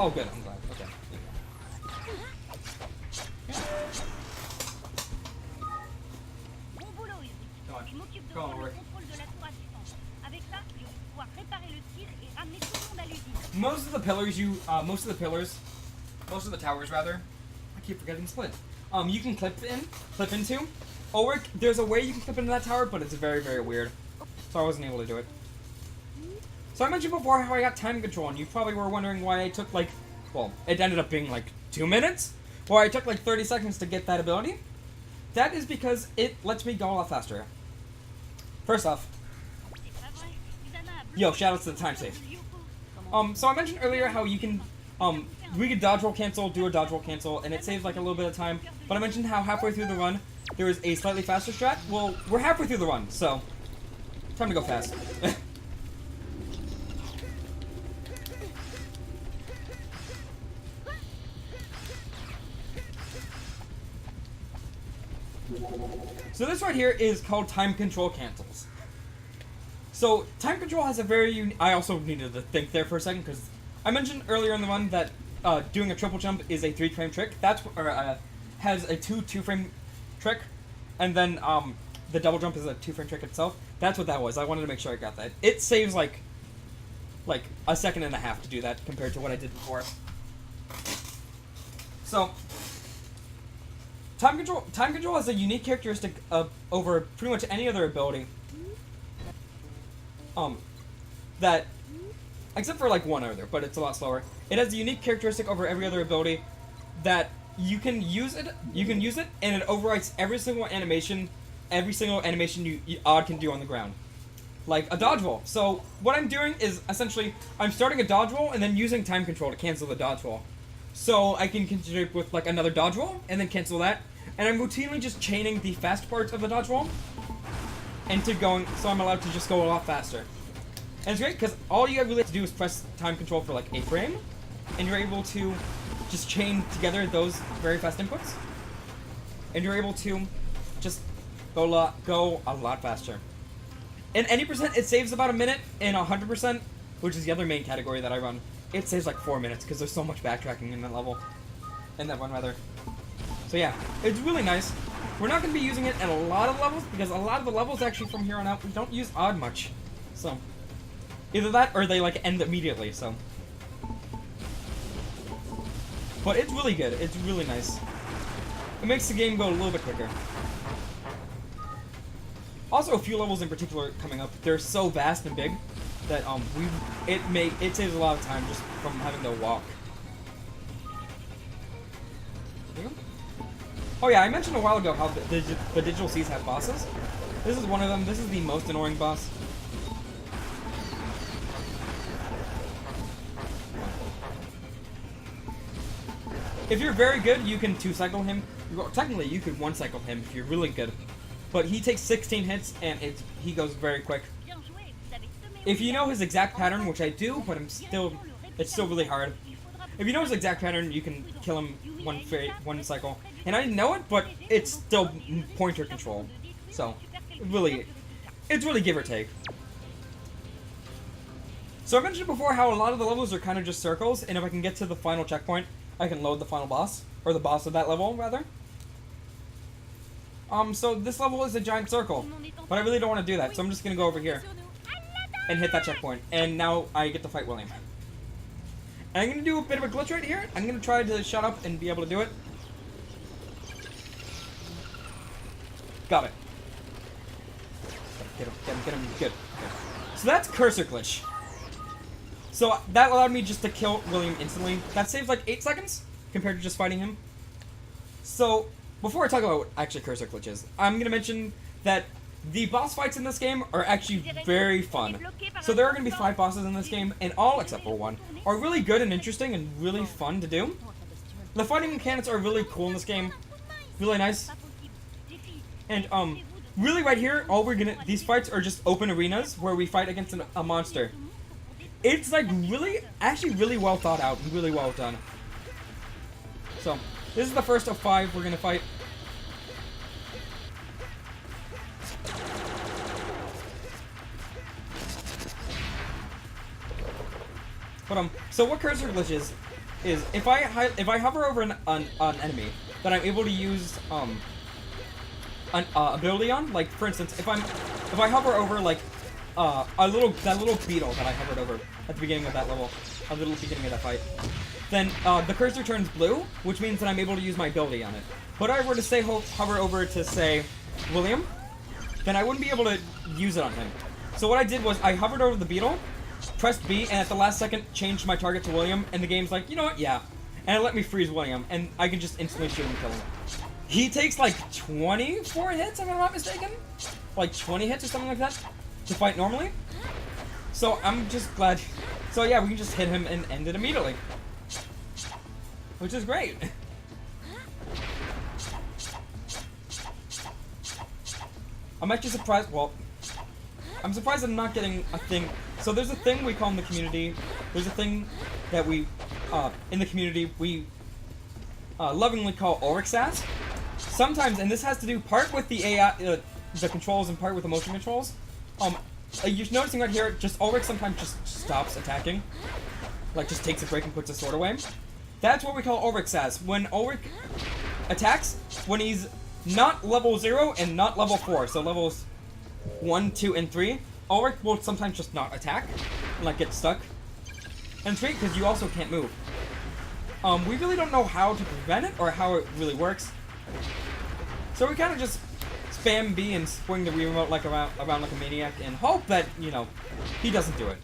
Oh, good. I'm glad. Okay. Bon boulot, Ulrich. Go on. Je m'occupe de Go on, prendre le Ulrich. contrôle de la tour assistante. Avec ça, je vais pouvoir réparer le tir et ramener tout le monde à l'usine. Most of the towers rather. I keep forgetting to split. You can clip into. Ulrich, there's a way you can clip into that tower, but it's very, very weird. So I wasn't able to do it. So I mentioned before how I got time control, and you probably were wondering why I took like, well, it ended up being like 2 minutes, or I took like 30 seconds to get that ability. That is because it lets me go a lot faster. First off, yo, shoutouts to the time save. So I mentioned earlier how you can, we could dodge roll cancel, do a dodge roll cancel, and it saves like a little bit of time. But I mentioned how halfway through the run, there is a slightly faster strat. Well, we're halfway through the run, so time to go fast. So this right here is called time control cancels. So time control has a very I also needed to think there for a second because I mentioned earlier in the run that doing a triple jump is a 3-frame trick. That's has a two-frame trick, and then the double jump is a 2-frame trick itself. That's what that was. I wanted to make sure I got that. It saves like a second and a half to do that compared to what I did before. So time control has a unique characteristic over pretty much any other ability. That except for like one other, but it's a lot slower. It has a unique characteristic over every other ability that you can use it, and it overwrites every single animation Odd can do on the ground. Like a dodge roll. So what I'm doing is essentially I'm starting a dodge roll and then using time control to cancel the dodge roll. So I can continue with like another dodge roll and then cancel that. And I'm routinely just chaining the fast parts of the dodge roll into going, so I'm allowed to just go a lot faster. And it's great because all you really have to do is press time control for like a frame, and you're able to just chain together those very fast inputs, and you're able to just go a lot faster. In any percent, it saves about a minute. In 100%, which is the other main category that I run, it saves like 4 minutes because there's so much backtracking in that level, in that one rather. So yeah, it's really nice. We're not going to be using it in a lot of levels because a lot of the levels actually from here on out we don't use odd much. So either that or they like end immediately. So, but it's really good. It's really nice. It makes the game go a little bit quicker. Also, a few levels in particular coming up, they're so vast and big that it saves a lot of time just from having to walk. Oh yeah, I mentioned a while ago how the digital seas have bosses. This is one of them. This is the most annoying boss. If you're very good, you can 2-cycle him. Technically, you could 1-cycle him if you're really good. But he takes 16 hits, and he goes very quick. If you know his exact pattern, which I do, but it's still really hard. If you know his exact pattern, you can kill him one cycle. And I didn't know it, but it's still pointer control. So, it's really give or take. So I mentioned before how a lot of the levels are kind of just circles, and if I can get to the final checkpoint, I can load the final boss, or the boss of that level, rather. So this level is a giant circle, but I really don't want to do that, so I'm just going to go over here and hit that checkpoint, and now I get to fight William. And I'm going to do a bit of a glitch right here. I'm going to try to shut up and be able to do it. Got it. Get him, good. So that's cursor glitch. So that allowed me just to kill William instantly. That saves like 8 seconds compared to just fighting him. So before I talk about what actually cursor glitch is, I'm going to mention that the boss fights in this game are actually very fun. So there are going to be 5 bosses in this game, and all except for one are really good and interesting and really fun to do. The fighting mechanics are really cool in this game, really nice. And really right here, these fights are just open arenas where we fight against a monster. It's like actually really well thought out and really well done. So this is the first of 5 we're gonna fight. But so what cursor glitch is if I hover over an enemy that I'm able to use an ability on, like for instance, if I hover over like that little beetle that I hovered over at the beginning of that level, at the beginning of that fight, then the cursor turns blue, which means that I'm able to use my ability on it. But if I were to say hover over to say William, then I wouldn't be able to use it on him. So what I did was I hovered over the beetle, pressed B, and at the last second changed my target to William, and the game's like, you know what, yeah. And it let me freeze William, and I can just instantly shoot him and kill him. He takes like 24 hits, if I'm not mistaken? Like 20 hits or something like that to fight normally. So I'm just glad. So yeah, we can just hit him and end it immediately. which is great. I'm actually surprised. Well, I'm surprised I'm not getting a thing. So there's a thing we call in the community. There's a thing that we, in the community, we lovingly call Ulrich sass. Sometimes, and this has to do part with the AI, the controls, and part with the motion controls. You're noticing right here, just Ulrich sometimes just stops attacking, like just takes a break and puts his sword away. That's what we call Ulrich sass. When Ulrich attacks, when he's not level 0 and not level 4, so levels 1, 2, and 3, Ulrich will sometimes just not attack, and, like, get stuck. And it's great because you also can't move. We really don't know how to prevent it or how it really works. So we kind of just spam B and swing the Wii remote like around like a maniac and hope that, you know, he doesn't do it.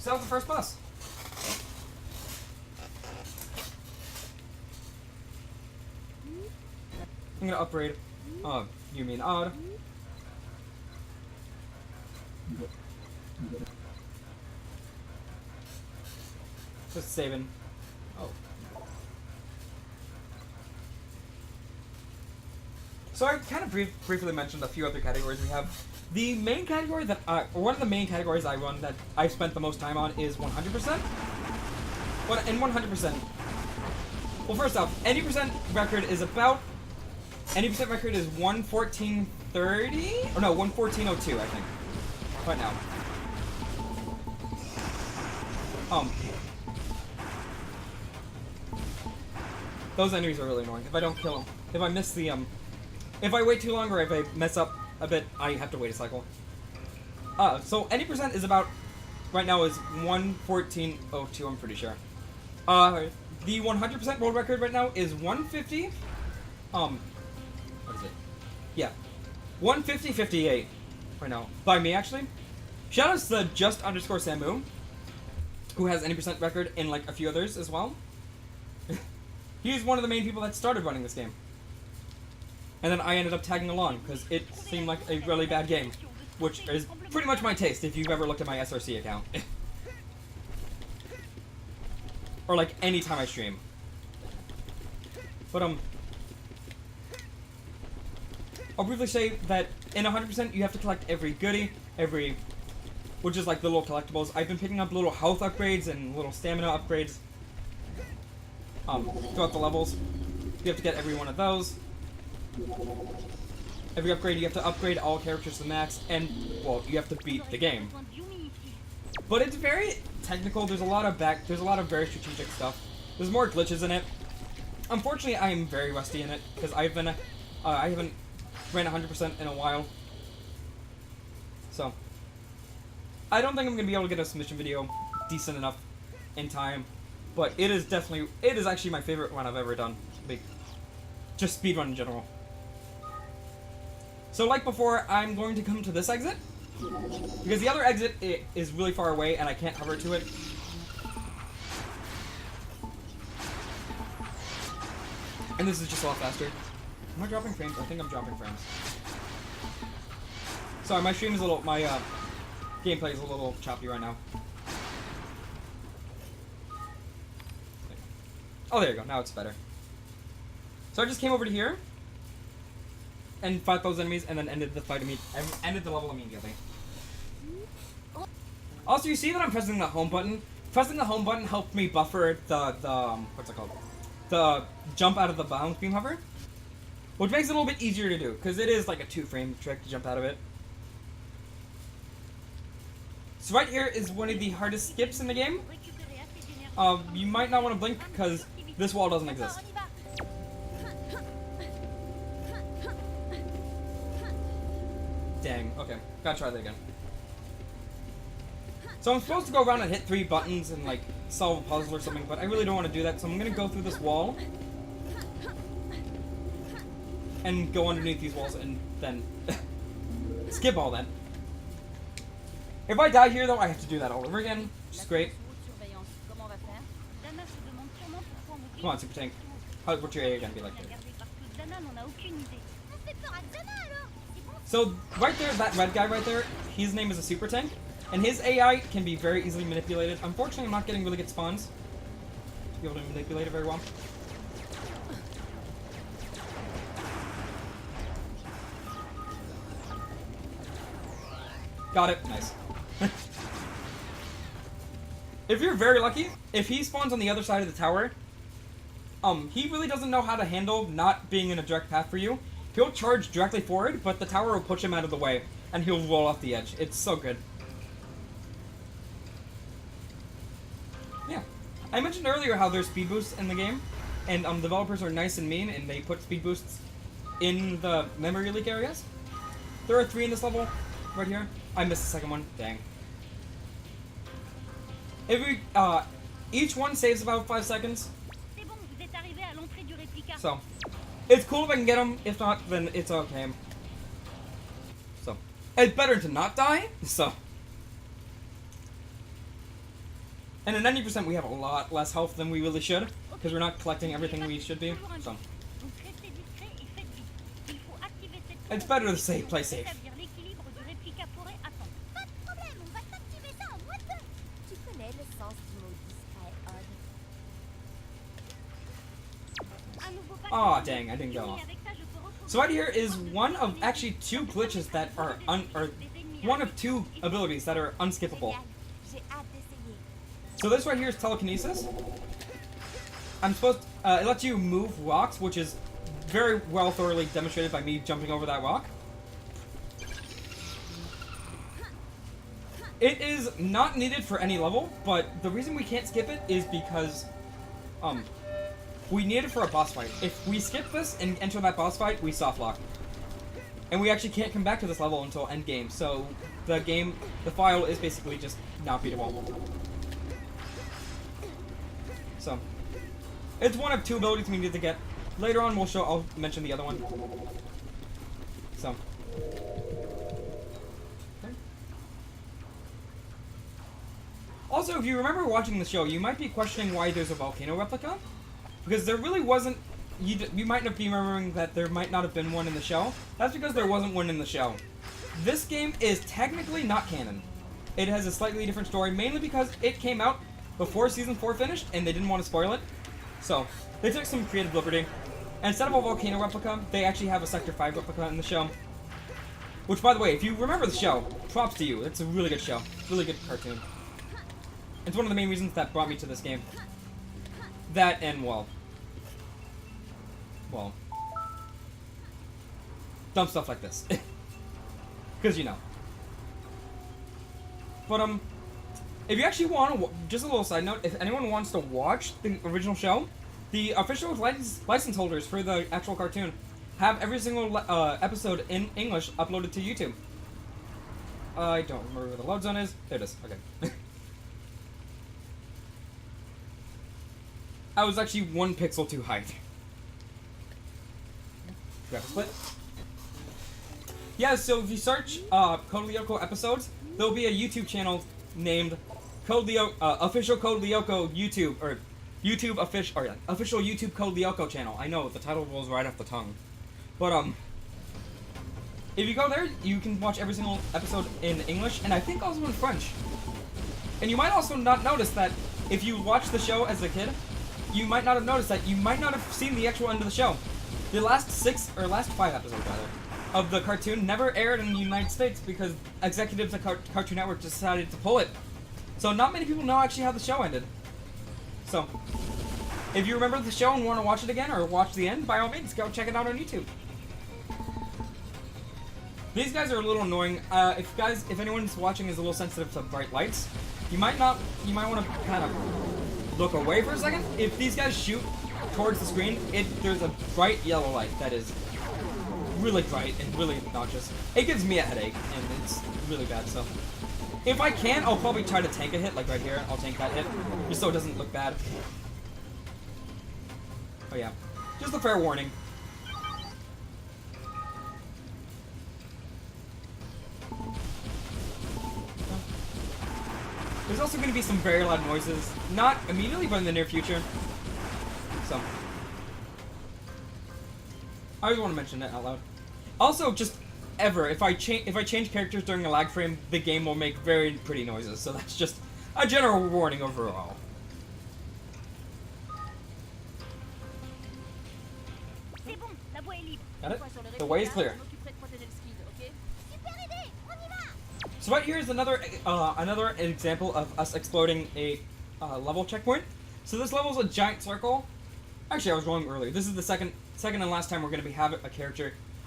So that was the first boss. I'm gonna upgrade. You mean odd. Just saving. Oh. So I kind of briefly mentioned a few other categories we have. The main category that, or one of the main categories I run that I spent the most time on is 100%. Well, in 100%. Well, first off, any percent record is about. Any percent record is 114.30? Or no, 114.02, I think. Right now. Those enemies are really annoying. If I don't kill them. If I miss the, if I wait too long or if I mess up a bit, I have to wait a cycle. So any percent is about, right now is 114.02, I'm pretty sure. The 100% world record right now is 150, what is it? Yeah. 150.58 right now. By me, actually. Shoutouts to just_Samu, who has any percent record in, like, a few others as well. He's one of the main people that started running this game. And then I ended up tagging along, because it seemed like a really bad game. Which is pretty much my taste, if you've ever looked at my SRC account. Or, like, any time I stream. But, I'll briefly say that in 100% you have to collect every goodie, which is like the little collectibles. I've been picking up little health upgrades and little stamina upgrades throughout the levels. You have to get every one of those. Every upgrade you have to upgrade all characters to the max, and, well, you have to beat the game. But it's very technical. There's a lot of very strategic stuff. There's more glitches in it. Unfortunately, I am very rusty in it because I haven't ran 100% in a while. So, I don't think I'm going to be able to get a submission video decent enough in time. But it is actually my favorite one I've ever done. Like, just speedrun in general. So like before, I'm going to come to this exit. Because the other exit is really far away and I can't hover to it. And this is just a lot faster. Am I dropping frames? I think I'm dropping frames. Sorry, my stream is my gameplay is a little choppy right now. Oh, there you go. Now it's better. So I just came over to here and fought those enemies, and then ended the level immediately. Also, you see that I'm pressing the home button. Pressing the home button helped me buffer the what's it called? The jump out of the bounce beam hover, which makes it a little bit easier to do because it is like a 2-frame trick to jump out of it. So right here is one of the hardest skips in the game. You might not want to blink because this wall doesn't exist. Dang, okay. Gotta try that again. So I'm supposed to go around and hit 3 buttons and like solve a puzzle or something, but I really don't want to do that, so I'm gonna go through this wall and go underneath these walls and then skip all that. If I die here though, I have to do that all over again, which is great. Come on, Super Tank. What's your AA gonna be like there? So, right there, that red guy right there, his name is a Super Tank. And his AI can be very easily manipulated. Unfortunately, I'm not getting really good spawns to be able to manipulate it very well. Got it. Nice. If you're very lucky, if he spawns on the other side of the tower, he really doesn't know how to handle not being in a direct path for you. He'll charge directly forward, but the tower will push him out of the way, and he'll roll off the edge. It's so good. Yeah. I mentioned earlier how there's speed boosts in the game, and developers are nice and mean, and they put speed boosts in the memory leak areas. There are 3 in this level, right here. I missed the second one. Dang. If we, each one saves about 5 seconds. So, it's cool if I can get them. If not, then it's okay. So, it's better to not die. So, and at 90% we have a lot less health than we really should, because we're not collecting everything we should be. So, it's better to play safe. Aw, dang, I didn't go off. So right here is one of actually 2 glitches that are or one of 2 abilities that are unskippable. So this right here is telekinesis. It lets you move rocks, which is very well thoroughly demonstrated by me jumping over that rock. It is not needed for any level, but the reason we can't skip it is because, we need it for a boss fight. If we skip this and enter that boss fight, we soft lock. And we actually can't come back to this level until end game, so the file is basically just not beatable. So, it's one of 2 abilities we need to get. Later on, I'll mention the other one. So. Okay. Also, if you remember watching the show, you might be questioning why there's a volcano replica. Because there really wasn't, you might not be remembering that there might not have been one in the show. That's because there wasn't one in the show. This game is technically not canon. It has a slightly different story, mainly because it came out before Season 4 finished, and they didn't want to spoil it. So, they took some creative liberty. And instead of a volcano replica, they actually have a Sector 5 replica in the show. Which, by the way, if you remember the show, props to you. It's a really good show. Really good cartoon. It's one of the main reasons that brought me to this game. That and, well, dumb stuff like this. Because, you know. But, if you actually want to, just a little side note, if anyone wants to watch the original show, the official license holders for the actual cartoon have every single episode in English uploaded to YouTube. I don't remember where the load zone is. There it is. Okay. I was actually 1 pixel too high. Grab a split. Yeah, so if you search Code Lyoko episodes, there'll be a YouTube channel named Official Code Lyoko YouTube, or YouTube official YouTube Code Lyoko channel. I know, the title rolls right off the tongue. But, if you go there, you can watch every single episode in English, and I think also in French. And you might also not notice that if you watched the show as a kid, you might not have noticed that you might not have seen the actual end of the show. The last 5 episodes, rather, of the cartoon never aired in the United States because executives at Cartoon Network decided to pull it. So not many people know actually how the show ended. So, if you remember the show and want to watch it again, or watch the end, by all means, go check it out on YouTube. These guys are a little annoying. If anyone's watching is a little sensitive to bright lights, you might want to kind of look away for a second. If these guys shoot towards the screen, there's a bright yellow light that is really bright and really obnoxious. It gives me a headache, and it's really bad, so. If I can, I'll probably try to tank a hit, like right here. I'll tank that hit, just so it doesn't look bad. Oh yeah, just a fair warning. There's also going to be some very loud noises, not immediately, but in the near future. So, I always want to mention that out loud. Also, just ever, if I change characters during a lag frame, the game will make very pretty noises. So that's just a general warning overall. C'est bon, la voie est libre. Got it? Une fois sur le The way is résultat, clear. je m'occuperai de protéger le skid, ok? Super idée, on y va. So right here is another example of us exploding a level checkpoint. So this level is a giant circle. Actually, I was wrong earlier. This is the second and last time we're going to be having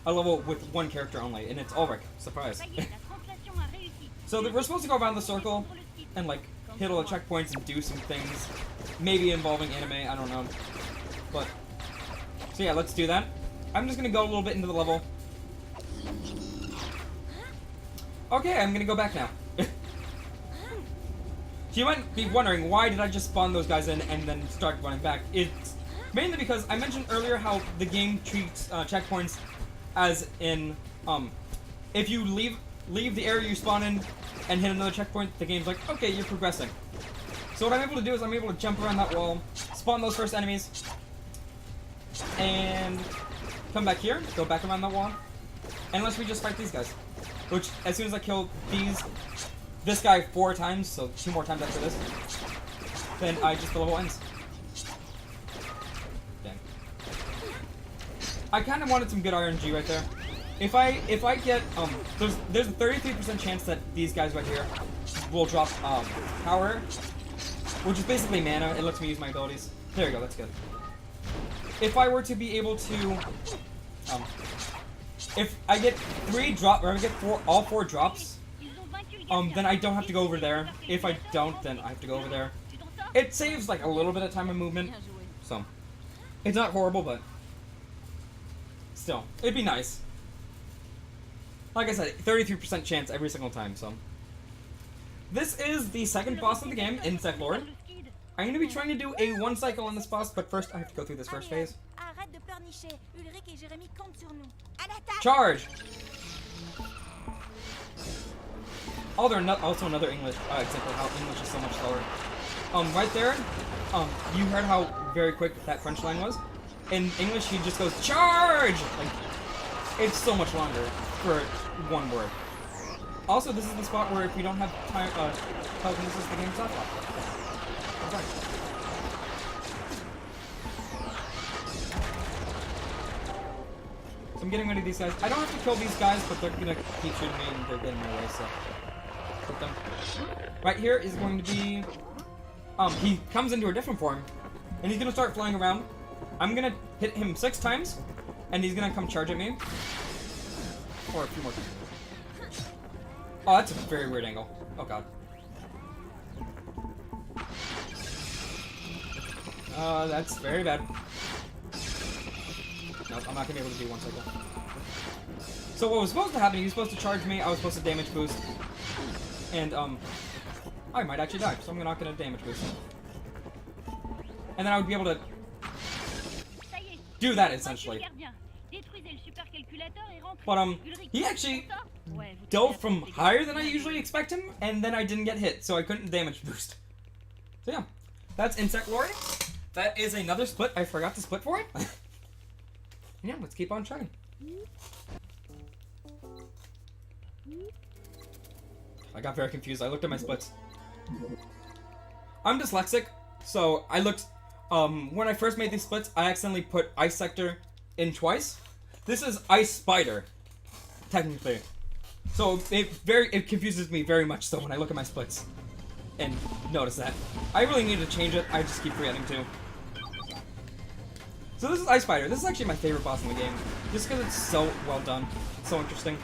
a level with one character only, and it's Ulrich. Surprise. Ça y est, la translation a réussi. So we're supposed to go around the circle and like hit all the checkpoints and do some things, maybe involving anime. I don't know. But so yeah, let's do that. I'm just gonna go a little bit into the level. Okay, I'm gonna go back now. So you might be wondering, why did I just spawn those guys in and then start running back? It's mainly because I mentioned earlier how the game treats checkpoints as in, if you leave the area you spawn in and hit another checkpoint, the game's like, okay, you're progressing. So what I'm able to do is I'm able to jump around that wall, spawn those first enemies, and come back here, go back around that wall, unless we just fight these guys. Which, as soon as I kill this guy 4 times, so 2 more times after this, then the level ends. Dang. I kind of wanted some good RNG right there. If I get there's a 33% chance that these guys right here will drop power, which is basically mana. It lets me use my abilities. There you go. That's good. If I were to be able to, if I get all 4 drops, then I don't have to go over there. If I don't, then I have to go over there. It saves like a little bit of time and movement, so it's not horrible, but still, it'd be nice. Like I said, 33% chance every single time, so. This is the second boss of the game, Insect Lord. I'm going to be trying to do a 1 cycle on this boss, but first I have to go through this first phase. Arrête de pleurnicher. Ulrich et Jérémy comptent sur nous. À l'attaque! Charge! Oh, there's also another English example of how English is so much slower. Right there, you heard how very quick that French line was? In English, he just goes, charge! Like, it's so much longer for 1 word. Also, this is the spot where if we don't have time, telekinesis, the game's not off. Sorry. So I'm getting rid of these guys. I don't have to kill these guys, but they're gonna keep shooting me and they're getting in my way, so. Hit them. Right here is going to be, he comes into a different form, and he's gonna start flying around. I'm gonna hit him 6 times, and he's gonna come charge at me. Or a few more times. Oh, that's a very weird angle. Oh god. That's very bad. Nope, I'm not gonna be able to do 1 cycle. So what was supposed to happen, he was supposed to charge me, I was supposed to damage boost. And, I might actually die, so I'm not gonna damage boost. And then I would be able to do that, essentially. But, he actually dove from higher than I usually expect him, and then I didn't get hit, so I couldn't damage boost. So yeah, that's Insect Lord. That is another split I forgot to split for it. Yeah, let's keep on trying. I got very confused. I looked at my splits. I'm dyslexic, so I looked, when I first made these splits, I accidentally put Ice Sector in twice. This is Ice Spider, technically. So it confuses me very much so when I look at my splits and notice that. I really need to change it, I just keep forgetting to. So this is Ice Spider. This is actually my favorite boss in the game, just because it's so well done, so interesting.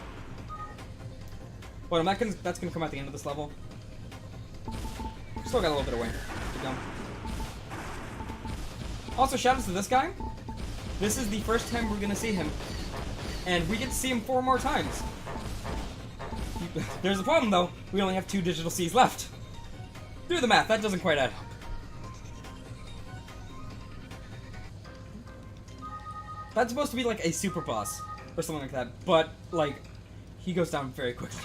But that's gonna come at the end of this level. Still got a little bit of way to go. Also, shout out to this guy. This is the first time we're gonna see him, and we get to see him 4 more times. There's a problem though. We only have 2 digital Cs left. Do the math. That doesn't quite add up. That's supposed to be like a super boss or something like that, but like he goes down very quickly.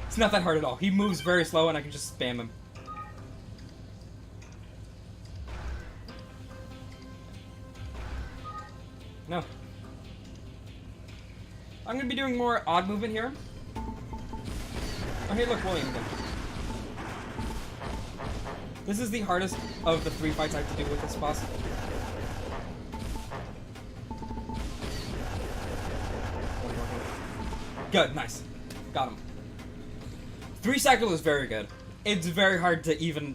It's not that hard at all. He moves very slow and I can just spam him. No. I'm gonna be doing more odd movement here. Oh, hey, look, William again. This is the hardest of the 3 fights I have to do with this boss. Good, nice. Got him. 3 cycle is very good. It's very hard to even...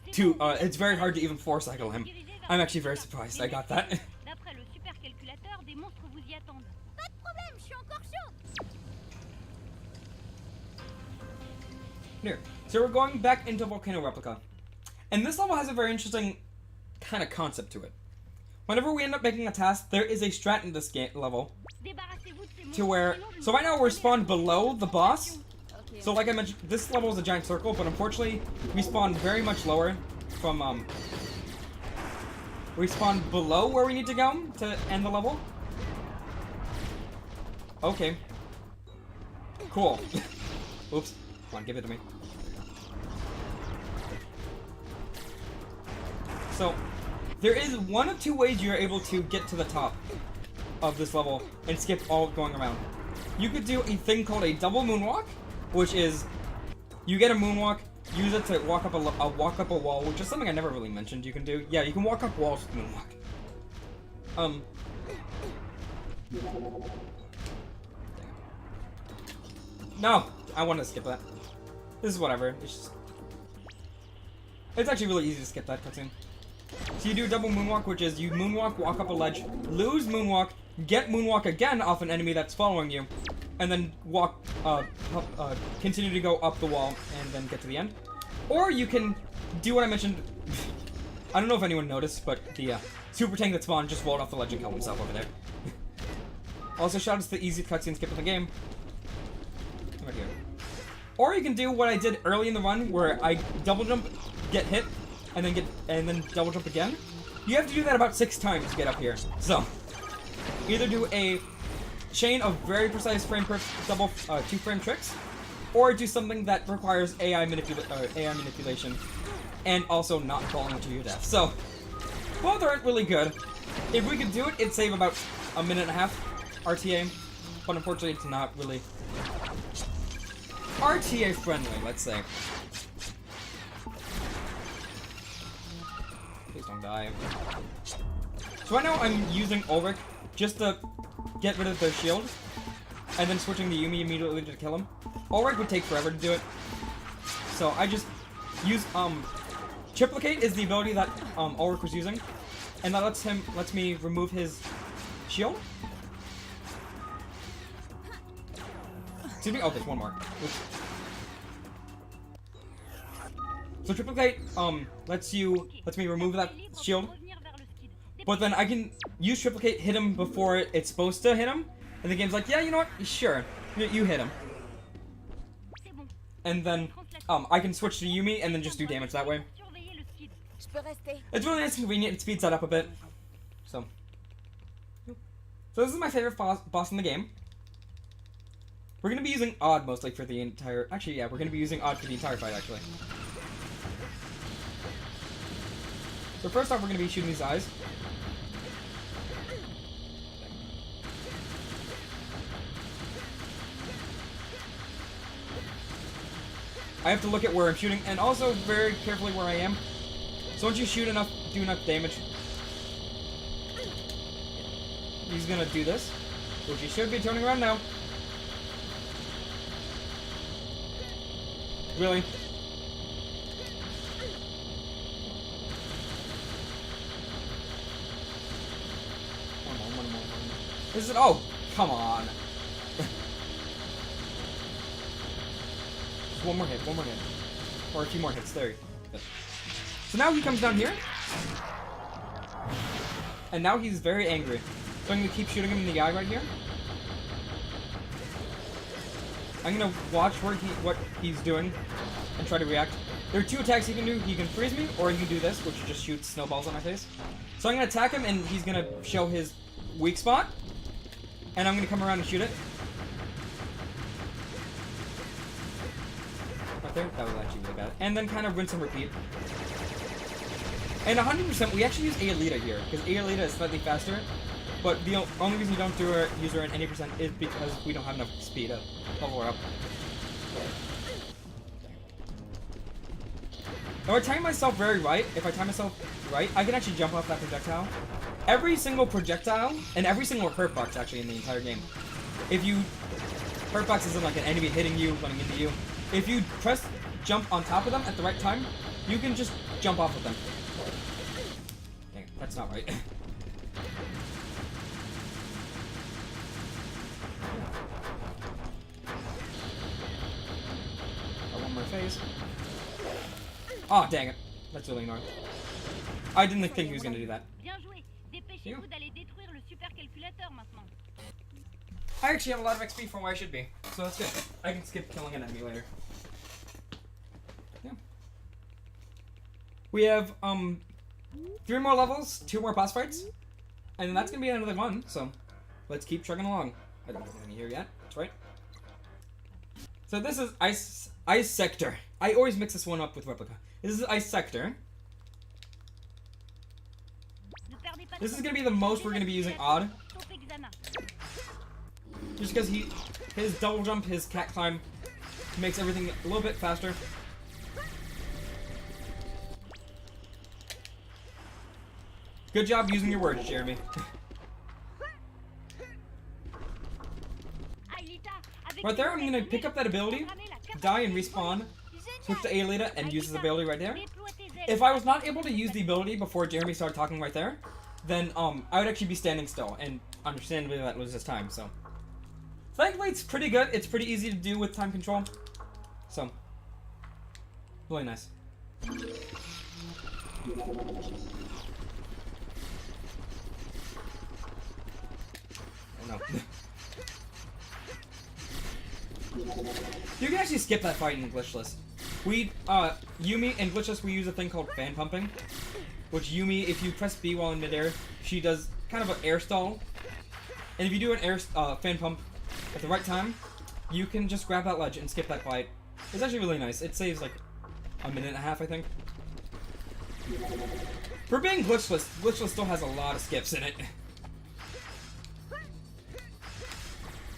it's very hard to even 4 cycle him. I'm actually very surprised I got that. D'après le supercalculateur, des monstres vous y attendent. Pas de problème, je suis encore chaud. Here. So we're going back into Volcano Replica. And this level has a very interesting kind of concept to it. Whenever we end up making a task, there is a strat in this level to where... So right now we're spawned below the boss. So like I mentioned, this level is a giant circle, but unfortunately we spawn very much lower from... we spawn below where we need to go to end the level. Okay. Cool. Oops. Come on, give it to me. So, there is one of 2 ways you're able to get to the top of this level and skip all going around. You could do a thing called a double moonwalk, which is you get a moonwalk, use it to walk up a wall, which is something I never really mentioned you can do. Yeah, you can walk up walls with moonwalk. No, I want to skip that. This is whatever. It's actually really easy to skip that cutscene. So you do double moonwalk, which is you moonwalk, walk up a ledge, lose moonwalk, get moonwalk again off an enemy that's following you, and then walk, continue to go up the wall and then get to the end. Or you can do what I mentioned. I don't know if anyone noticed, but the super tank that spawned just rolled off the ledge and killed himself over there. Also, shout out to the easiest cutscene skip of the game. Right here. Or you can do what I did early in the run, where I double jump, get hit, and then double jump again. You have to do that about 6 times to get up here. So, either do a chain of very precise double 2-frame tricks, or do something that requires AI manipulation, and also not falling to your death. So, both aren't really good. If we could do it, it'd save about 1.5 minutes RTA, but unfortunately, it's not really RTA friendly, let's say. Please don't die. So right now I'm using Ulrich just to get rid of their shield, and then switching to Yumi immediately to kill him. Ulrich would take forever to do it, so I just use Triplicate is the ability that Ulrich was using, and that lets me remove his shield. Excuse me. Oh, there's one more. Oops. So Triplicate lets me remove that shield, but then I can use Triplicate, hit him before it's supposed to hit him, and the game's like, yeah, you know what? Sure, you hit him. And then I can switch to Yumi and then just do damage that way. It's really nice and convenient. It speeds that up a bit. So this is my favorite boss in the game. We're gonna be using Odd mostly for the entire. Actually, yeah, we're gonna be using Odd for the entire fight. Actually. So first off, we're gonna be shooting these eyes. I have to look at where I'm shooting, and also very carefully where I am. So once you shoot enough, do enough damage, he's gonna do this, which he should be turning around now. Really? One more. This is oh, come on. Just one more hit. Or a few more hits. There you go. So now he comes down here. And now he's very angry. So I'm going to keep shooting him in the eye right here. I'm going to watch what he's doing and try to react. There are 2 attacks he can do. He can freeze me, or he can do this, which just shoots snowballs on my face. So I'm going to attack him, and he's going to show his weak spot. And I'm going to come around and shoot it. Right there. That was actually really bad. And then kind of rinse and repeat. And 100%, we actually use Aelita here, because Aelita is slightly faster. but the only reason you don't use her in any percent is because we don't have enough speed to level her up. If I time myself right, I can actually jump off that projectile. Every single projectile, and every single hurt box actually in the entire game. If you... Hurt box isn't like an enemy hitting you, running into you. If you press jump on top of them at the right time, you can just jump off of them. Dang, that's not right. I want my face. Oh, dang it. That's really annoying. I didn't think he was going to do that. I actually have a lot of XP from where I should be, so that's good. I can skip killing an enemy later. Yeah. We have, 3 more levels, 2 more boss fights, and then that's going to be another one, so let's keep trucking along. I don't have any here yet, that's right. So this is Ice Sector. I always mix this one up with Replica. This is Ice Sector. This is going to be the most we're going to be using Odd. Just because his double jump, his cat climb, makes everything a little bit faster. Good job using your words, Jeremy. Right there, I'm going to pick up that ability, die and respawn, switch to Aelita, and use his ability right there. If I was not able to use the ability before Jeremy started talking right there, then I would actually be standing still, and understandably that loses time, so. Thankfully, it's pretty good. It's pretty easy to do with time control. So, really nice. Oh, no. You can actually skip that fight in Glitchless. Yumi and Glitchless, we use a thing called fan pumping. Which Yumi, if you press B while in midair, she does kind of an air stall. And if you do an air fan pump at the right time, you can just grab that ledge and skip that fight. It's actually really nice. It saves like a minute and a half, I think. For being glitchless, Glitchless still has a lot of skips in it.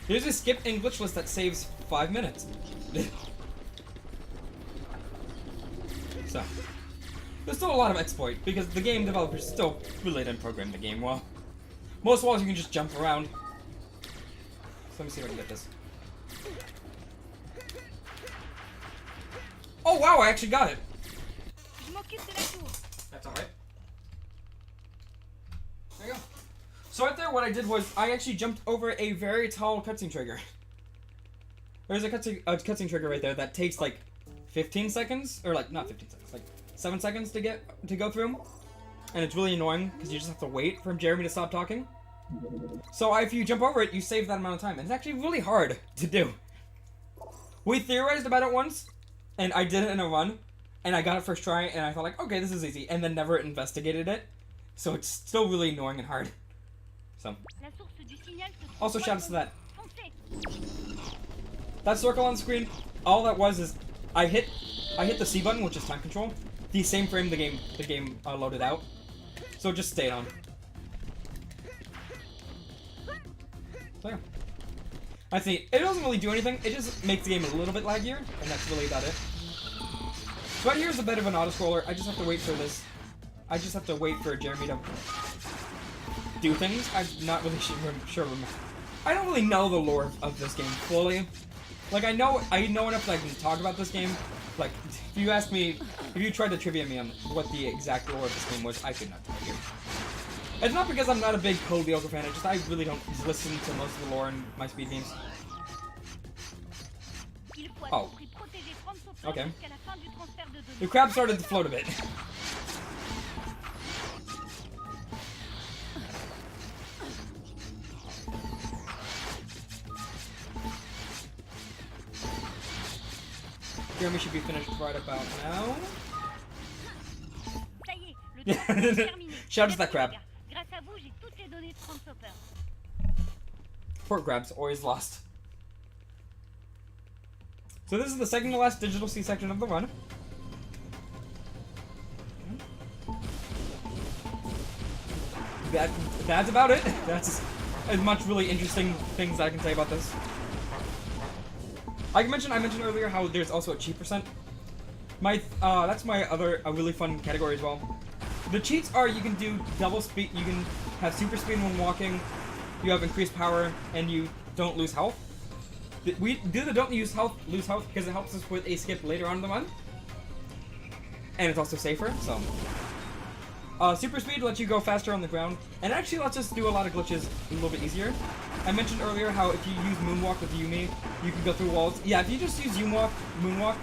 There's a skip in Glitchless that saves 5 minutes. So, there's still a lot of exploit, because the game developers still really didn't program the game well. Most walls you can just jump around. So let me see if I can get this. Oh wow, I actually got it! That's alright. There you go. So right there, what I did was, I actually jumped over a very tall cutscene trigger. There's a cutscene trigger right there that takes like 15 seconds, or like, not 15 seconds, like 7 seconds to go through. And it's really annoying, because you just have to wait for Jeremy to stop talking. So if you jump over it, you save that amount of time. And it's actually really hard to do. We theorized about it once, and I did it in a run, and I got it first try, and I thought like, okay, this is easy, and then never investigated it. So it's still really annoying and hard. So. Also shoutouts to that. That circle on screen, all that was is, I hit the C button, which is time control, the same frame the game loaded out. So it just stayed on. So yeah. I see. It doesn't really do anything. It just makes the game a little bit laggier, and that's really about it. So right here is a bit of an auto-scroller. I just have to wait for this. I just have to wait for Jeremy to do things. I'm not really sure. I don't really know the lore of this game fully. Like, I know enough that I can talk about this game. Like, if you ask me, if you tried to trivia me on what the exact lore of this game was, I could not tell you. It's not because I'm not a big Code Lyoko fan, it's just I really don't listen to most of the lore in my speed games. Oh. Okay. The crab started to float a bit. Jeremy should be finished right about now. Shout out to that crab. Poor crab's always lost. So this is the second to last digital C section of the run. that's about it. That's as much really interesting things I can say about this. I mentioned earlier how there's also a cheat percent. That's my other really fun category as well. The cheats are you can do double speed, you can have super speed when walking, you have increased power, and you don't lose health. We do the don't lose health because it helps us with a skip later on in the run, and it's also safer. So, super speed lets you go faster on the ground, and actually lets us do a lot of glitches a little bit easier. I mentioned earlier how if you use Moonwalk with Yumi, you can go through walls. Yeah, if you just use Moonwalk,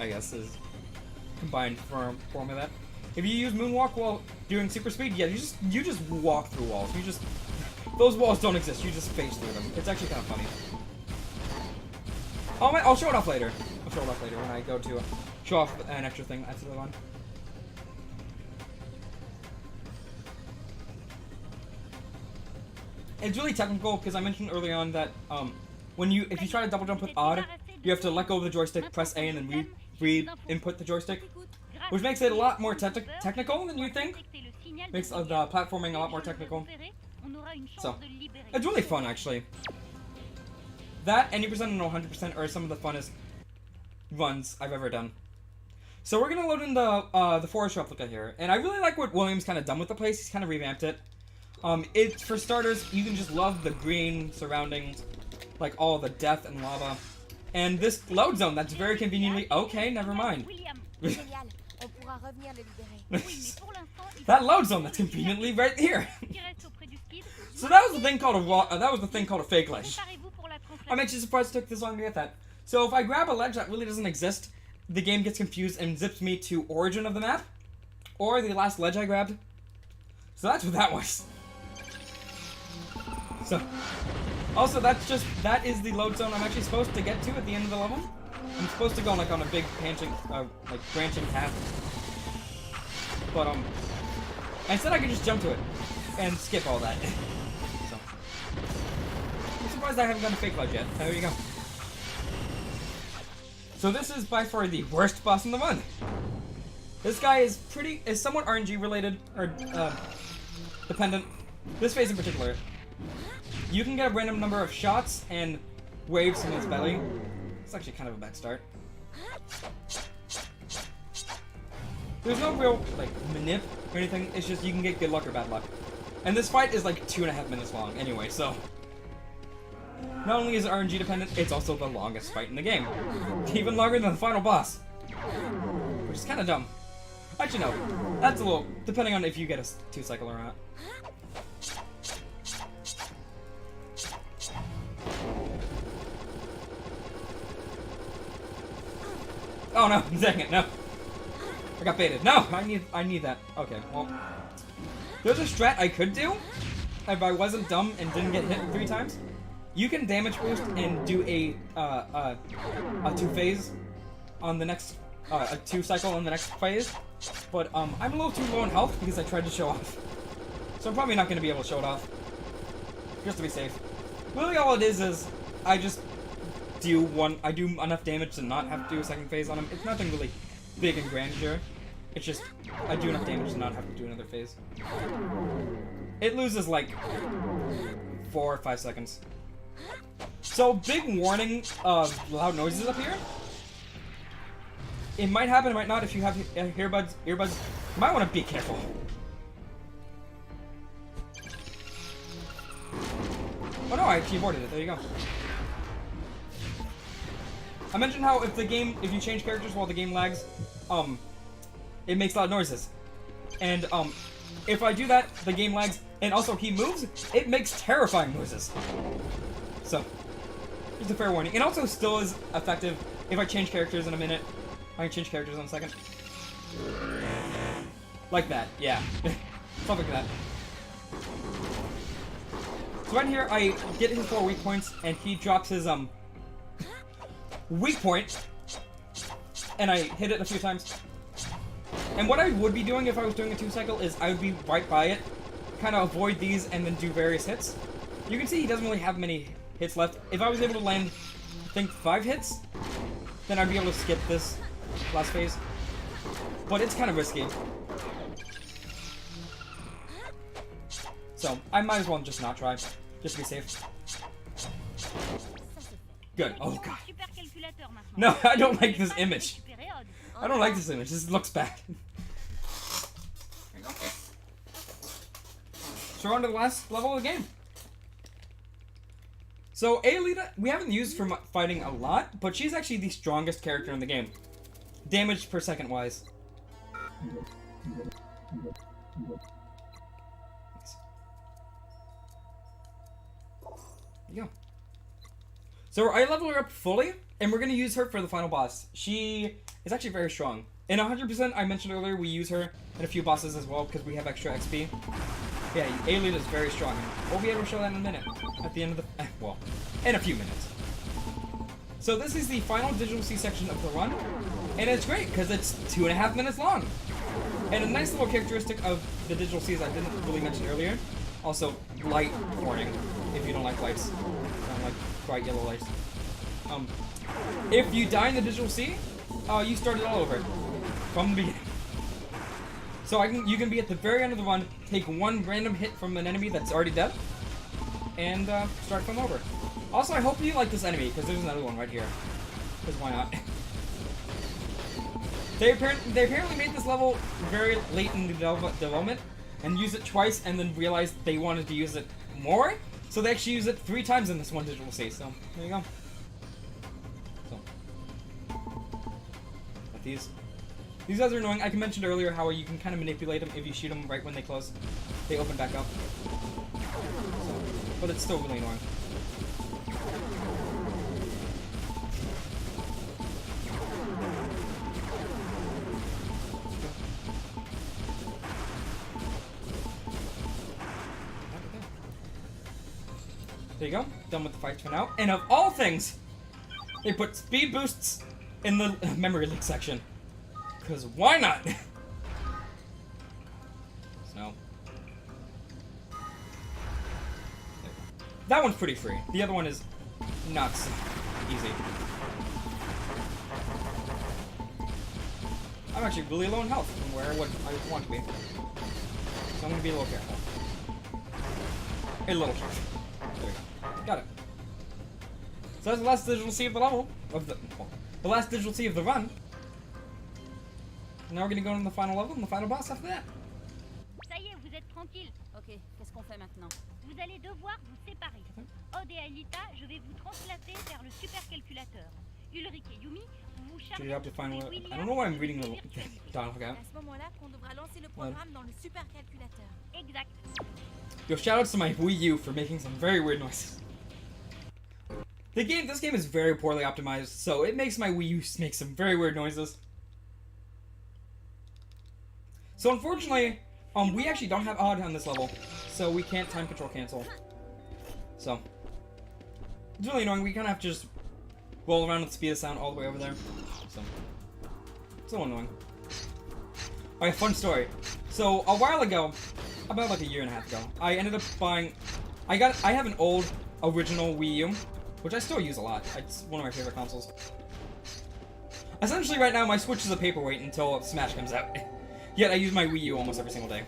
I guess is combined form of that. If you use Moonwalk while doing super speed, yeah, you just walk through walls. Those walls don't exist. You just phase through them. It's actually kind of funny. I'll show it off later. I'll show it off later when I go to show off an extra thing after the one. It's really technical because I mentioned early on that if you try to double jump with odd, you have to let go of the joystick, press A, and then re-input the joystick, which makes it a lot more technical than you think. Makes the platforming a lot more technical. So, it's really fun actually. That, 80% and 100% are some of the funnest runs I've ever done. So we're gonna load in the forest replica here, and I really like what William's kind of done with the place. He's kind of revamped it. For starters, you can just love the green surroundings, like all the death and lava. And this load zone that's very conveniently... Okay, never mind. That load zone that's conveniently right here. So that was the thing called a fake ledge. I'm actually surprised it took this long to get that. So if I grab a ledge that really doesn't exist, the game gets confused and zips me to origin of the map, or the last ledge I grabbed. So that's what that was. So, also that is the load zone I'm actually supposed to get to at the end of the level. I'm supposed to go on a big branching path. But instead I can just jump to it and skip all that. So, I'm surprised I haven't done a fake ledge yet. There you go. So this is by far the worst boss in the run. This guy is somewhat RNG related or dependent. This phase in particular. You can get a random number of shots and waves from his belly. It's actually kind of a bad start. There's no real, manip or anything. It's just you can get good luck or bad luck. And this fight is 2.5 minutes long anyway, so... Not only is it RNG dependent, it's also the longest fight in the game. Even longer than the final boss. Which is kind of dumb. Actually, no. That's a little... Depending on if you get a 2-cycle or not. Oh no, dang it, no. I got baited. No, I need that. Okay, well. There's a strat I could do if I wasn't dumb and didn't get hit 3 times. You can damage boost and do a 2-phase on the next a 2-cycle on the next phase. But I'm a little too low in health because I tried to show off. So I'm probably not gonna be able to show it off. Just to be safe. Really all it is I just I do enough damage to not have to do a 2nd phase on him. It's nothing really big and grandeur. It's just I do enough damage to not have to do another phase. It loses 4 or 5 seconds. So big warning of loud noises up here. It might happen, it might not if you have earbuds. You might want to be careful. Oh no, I actually avoided it. There you go. I mentioned how if you change characters while the game lags, it makes loud noises. And if I do that, the game lags, and also he moves, it makes terrifying noises. So, just a fair warning. It also still is effective if I change characters in a minute. I can change characters in a second. Like that, yeah. Something like that. So right here, I get his 4 weak points, and he drops his, weak point, and I hit it a few times. And what I would be doing if I was doing a 2-cycle is I would be right by it, kind of avoid these, and then do various hits. You can see he doesn't really have many hits left. If I was able to land, I think 5 hits, then I'd be able to skip this last phase. But it's kind of risky. So, I might as well just not try. Just to be safe. Good. Oh, God. No, I don't like this image. I don't like this image. This looks bad. There you go. So we're on to the last level of the game. So Aelita, we haven't used for fighting a lot, but she's actually the strongest character in the game. Damage per second wise. There you go. So I leveled her up fully, and we're going to use her for the final boss. She is actually very strong. In 100%, I mentioned earlier, we use her in a few bosses as well, because we have extra XP. Yeah, Aelita is very strong. We'll be able to show that in a minute. At the end of the... well, in a few minutes. So this is the final Digital C section of the run. And it's great, because it's 2.5 minutes long. And a nice little characteristic of the Digital Cs I didn't really mention earlier. Also, light warning, if you don't like lights. Don't like bright yellow lights. If you die in the Digital C, you start it all over. From the beginning. So you can be at the very end of the run, take one random hit from an enemy that's already dead, and start from over. Also, I hope you like this enemy, because there's another one right here. Because why not? They apparently made this level very late in the development, and used it twice, and then realized they wanted to use it more, so they actually use it 3 times in this one Digital C, so there you go. So. But these guys are annoying. I mentioned earlier how you can kind of manipulate them if you shoot them right when they close. They open back up. So, but it's still really annoying. There you go. Done with the fights for now. And of all things, they put speed boosts in the memory leak section. Because why not? So. That one's pretty free. The other one is not so easy. I'm actually really low in health from where I want to be. So I'm going to be a little careful. A little careful. There we go. Got it. So that's the last Digital C of the level. The last Digital C of the run. Now we're gonna go on the final level and the final boss after that. Ça y est, vous êtes tranquille. Ok, qu'est-ce qu'on fait maintenant? Vous allez devoir vous séparer. Odd et Aelita, je vais vous translater vers le supercalculateur. Ulrich et Yumi, vous So you chargez have to de find trouver what... William I don't know why I'm reading the virtuel. dialogue out. À ce moment-là qu'on devra lancer le programme dans le supercalculateur. Exact. Yo, shoutouts to my Wii U for making some very weird noises. This game is very poorly optimized, so it makes my Wii U make some very weird noises. So unfortunately, we actually don't have odd on this level, so we can't time control cancel. So it's really annoying. We kind of have to just roll around with the speed of sound all the way over there. So it's a little annoying. Alright, fun story. So a while ago, about like a year and a half ago, I ended up buying. I have an old original Wii U, which I still use a lot. It's one of my favorite consoles. Essentially, right now my Switch is a paperweight until Smash comes out. Yet I use my Wii U almost every single day.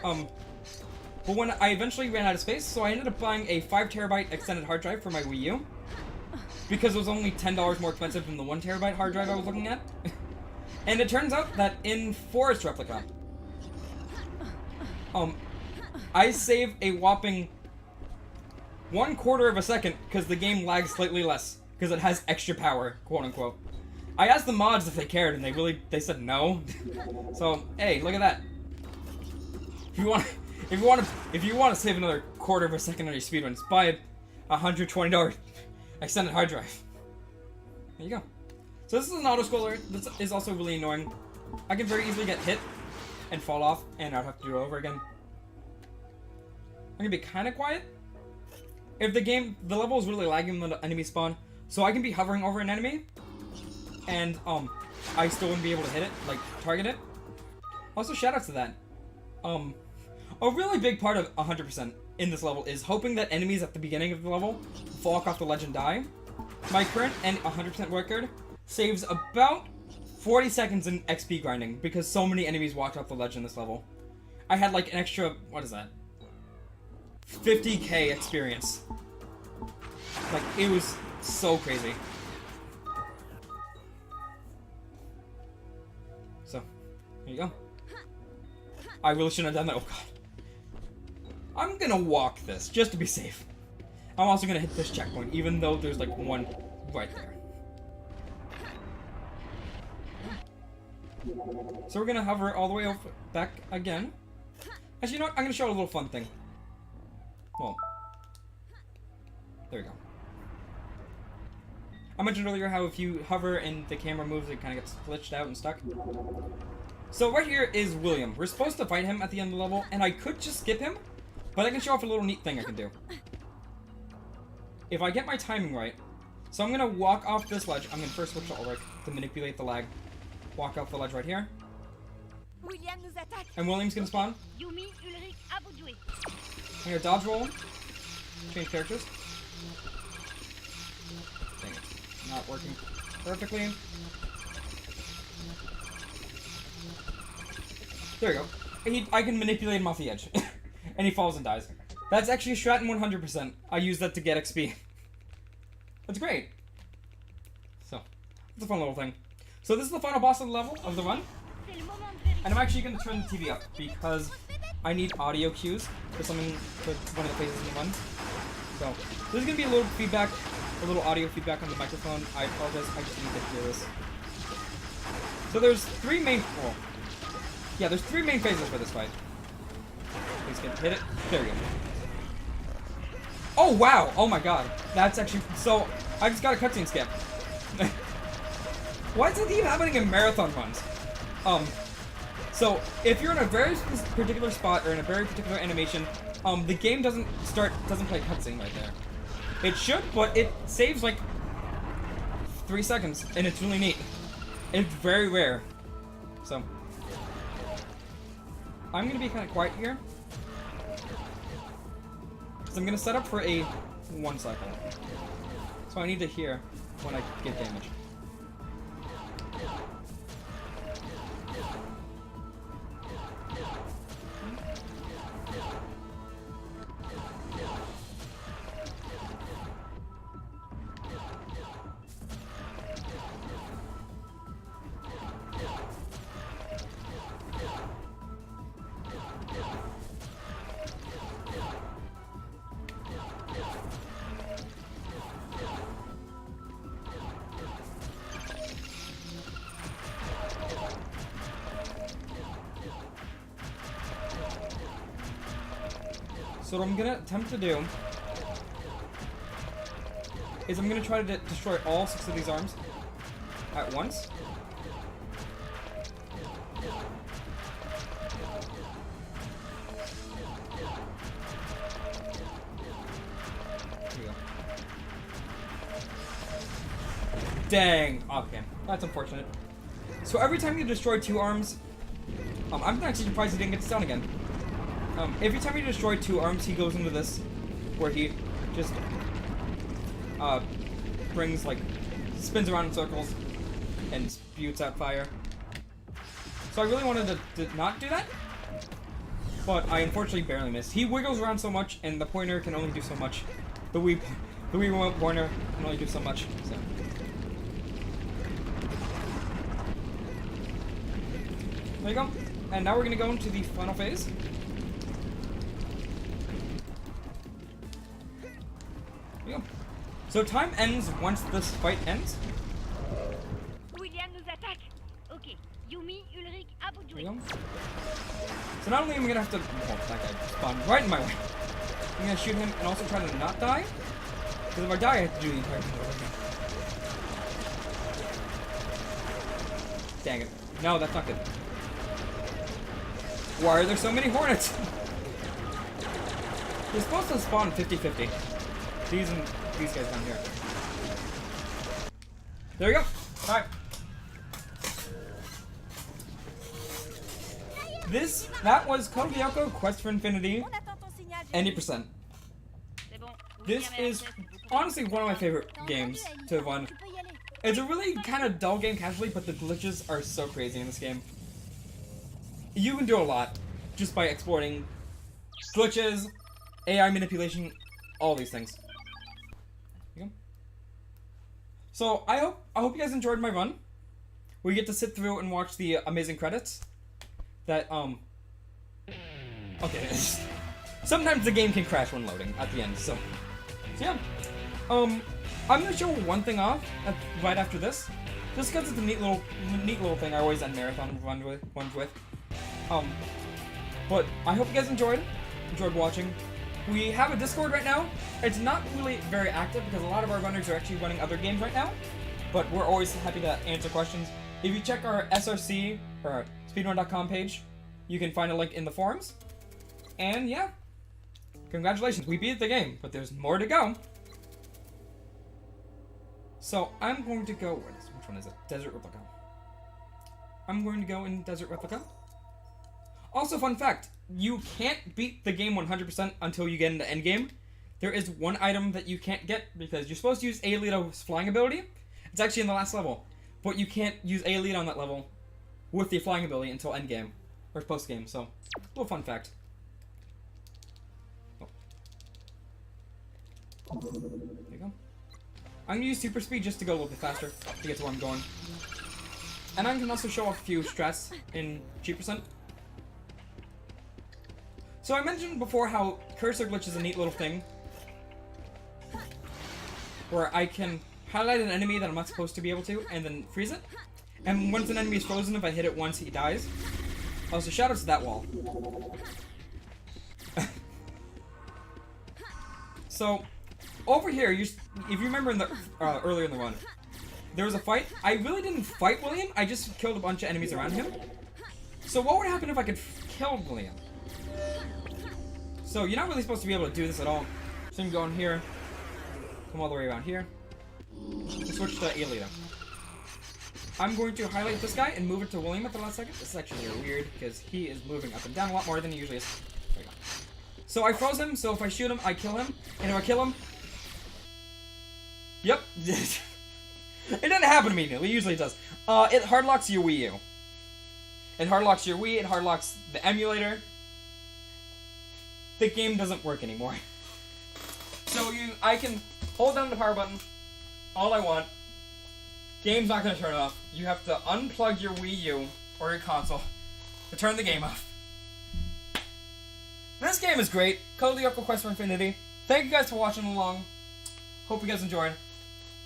But when I eventually ran out of space, so I ended up buying a 5TB extended hard drive for my Wii U. Because it was only $10 more expensive than the 1TB hard drive I was looking at. And it turns out that in Forest Replica, I save a whopping 1/4 of a second because the game lags slightly less because it has extra power, quote unquote. I asked the mods if they cared, and they said no. So hey, look at that. If you want to save another 1/4 of a second on your speedruns, buy a $120 extended hard drive. There you go. So this is an auto-scroller. This is also really annoying. I can very easily get hit and fall off, and I'd have to do it over again. I'm gonna be kind of quiet. If the level is really lagging when the enemy spawn, so I can be hovering over an enemy, and I still wouldn't be able to hit it, like target it. Also, shoutouts to that. A really big part of 100% in this level is hoping that enemies at the beginning of the level fall off the ledge and die. My current and 100% record saves about 40 seconds in XP grinding because so many enemies walk off the ledge in this level. I had like an extra, what is that? 50k experience. Like, it was so crazy. So, there you go. I really shouldn't have done that. Oh god. I'm gonna walk this, just to be safe. I'm also gonna hit this checkpoint, even though there's like one right there. So we're gonna hover all the way over back again. Actually, you know what? I'm gonna show a little fun thing. Well, there we go. I mentioned earlier how if you hover and the camera moves, it kind of gets glitched out and stuck. So right here is William. We're supposed to fight him at the end of the level, and I could just skip him, but I can show off a little neat thing I can do. If I get my timing right, so I'm gonna walk off this ledge. I'm gonna first switch to Ulrich to manipulate the lag. Walk off the ledge right here. William nous attaque. And William's gonna spawn. Yumi, Ulrich, à vous de jouer. I'm gonna dodge roll. Change characters. Dang it. Not working perfectly. There we go. I can manipulate him off the edge. And he falls and dies. That's actually a strat in 100%. I use that to get XP. That's great. So, it's a fun little thing. So this is the final boss of the level, of the run. C'est le moment de vérifier. And I'm actually going to turn the TV up because I need audio cues for something, for one of the phases in the run. So, there's going to be a little feedback, a little audio feedback on the microphone. I apologize, I just need to hear this. So there's three main, well, yeah, there's three main phases for this fight. Please get hit it. There we go. Oh wow! Oh my god. That's actually, so, I just got a cutscene skip. Why does it keep happening in marathon runs? So, if you're in a very particular spot or in a very particular animation, the game doesn't play cutscene right there. It should, but it saves like 3 seconds, and it's really neat. It's very rare. So, I'm gonna be kind of quiet here. So I'm gonna set up for a 1 cycle. So I need to hear when I get damage. So what I'm gonna attempt to do is I'm gonna try to destroy all 6 of these arms at once. Here we go. Dang. Okay, that's unfortunate. So every time you destroy 2 arms, I'm actually surprised he didn't get stunned again. Every time you destroy 2 arms, he goes into this, where he just, brings, like, spins around in circles, and spewts out fire. So I really wanted to not do that, but I unfortunately barely missed. He wiggles around so much, and the pointer can only do so much. The Wii remote pointer can only do so much, so. There you go. And now we're gonna go into the final phase. So time ends once this fight ends. William nous attaque. Ok. Yumi, Ulrich, à vous de There jouer. you go. So not only am I gonna have to, oh, that guy spawned right in my way. I'm gonna shoot him and also try to not die. Because if I die, I have to do the entire thing over again. Dang it. No, that's not good. Why are there so many hornets? You're supposed to spawn 50-50. These and these guys down here. There we go. Alright. That was Code Lyoko Quest for Infinity, On attend ton signal. Jérémy. 80%. C'est bon. This is honestly one of my favorite games to run. Tu peux y aller. It's a really kind of dull game casually, but the glitches are so crazy in this game. You can do a lot. just by exploiting glitches, AI manipulation, all these things. There you go. So I hope you guys enjoyed my run. We get to sit through and watch the amazing credits. That okay. Sometimes the game can crash when loading at the end. So yeah. I'm gonna show one thing off right after this, just because it's a neat little thing I always end marathon runs with. But I hope you guys enjoyed watching. We have a Discord right now. It's not really very active because a lot of our runners are actually running other games right now, but we're always happy to answer questions. If you check our SRC or speedrun.com page, you can find a link in the forums. And yeah, congratulations, we beat the game, but there's more to go. So I'm going to go, which one is it? Desert Replica. I'm going to go in Desert Replica. Also, fun fact, you can't beat the game 100% until you get into endgame. There is one item that you can't get because you're supposed to use Aelito's flying ability. It's actually in the last level, but you can't use Aelito on that level with the flying ability until endgame, or post-game, so, a little fun fact. Oh. There you go. I'm going to use super speed just to go a little bit faster to get to where I'm going. And I can also show off a few strats in G%. So I mentioned before how cursor glitch is a neat little thing, where I can highlight an enemy that I'm not supposed to be able to, and then freeze it. And once an enemy is frozen, if I hit it once, he dies. Oh, so shoutouts to that wall. So, over here, if you remember in the earlier in the run, there was a fight. I really didn't fight William, I just killed a bunch of enemies around him. So what would happen if I could kill William? So you're not really supposed to be able to do this at all. So you can go in here, come all the way around here, and switch to Aelito. I'm going to highlight this guy and move it to William at the last second. This is actually really weird because he is moving up and down a lot more than he usually is. There we go. So I froze him, so if I shoot him, I kill him. And if I kill him... Yep. It doesn't happen immediately, it usually does. It hardlocks your Wii U. It hardlocks your Wii, it hardlocks the emulator. The game doesn't work anymore. So I can hold down the power button all I want. Game's not going to turn off. You have to unplug your Wii U or your console to turn the game off. This game is great. Code Lyoko Quest for Infinity. Thank you guys for watching along. Hope you guys enjoyed.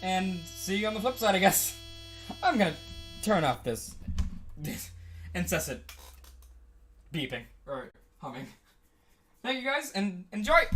And see you on the flip side, I guess. I'm going to turn off this incessant beeping or humming. Thank you guys and enjoy!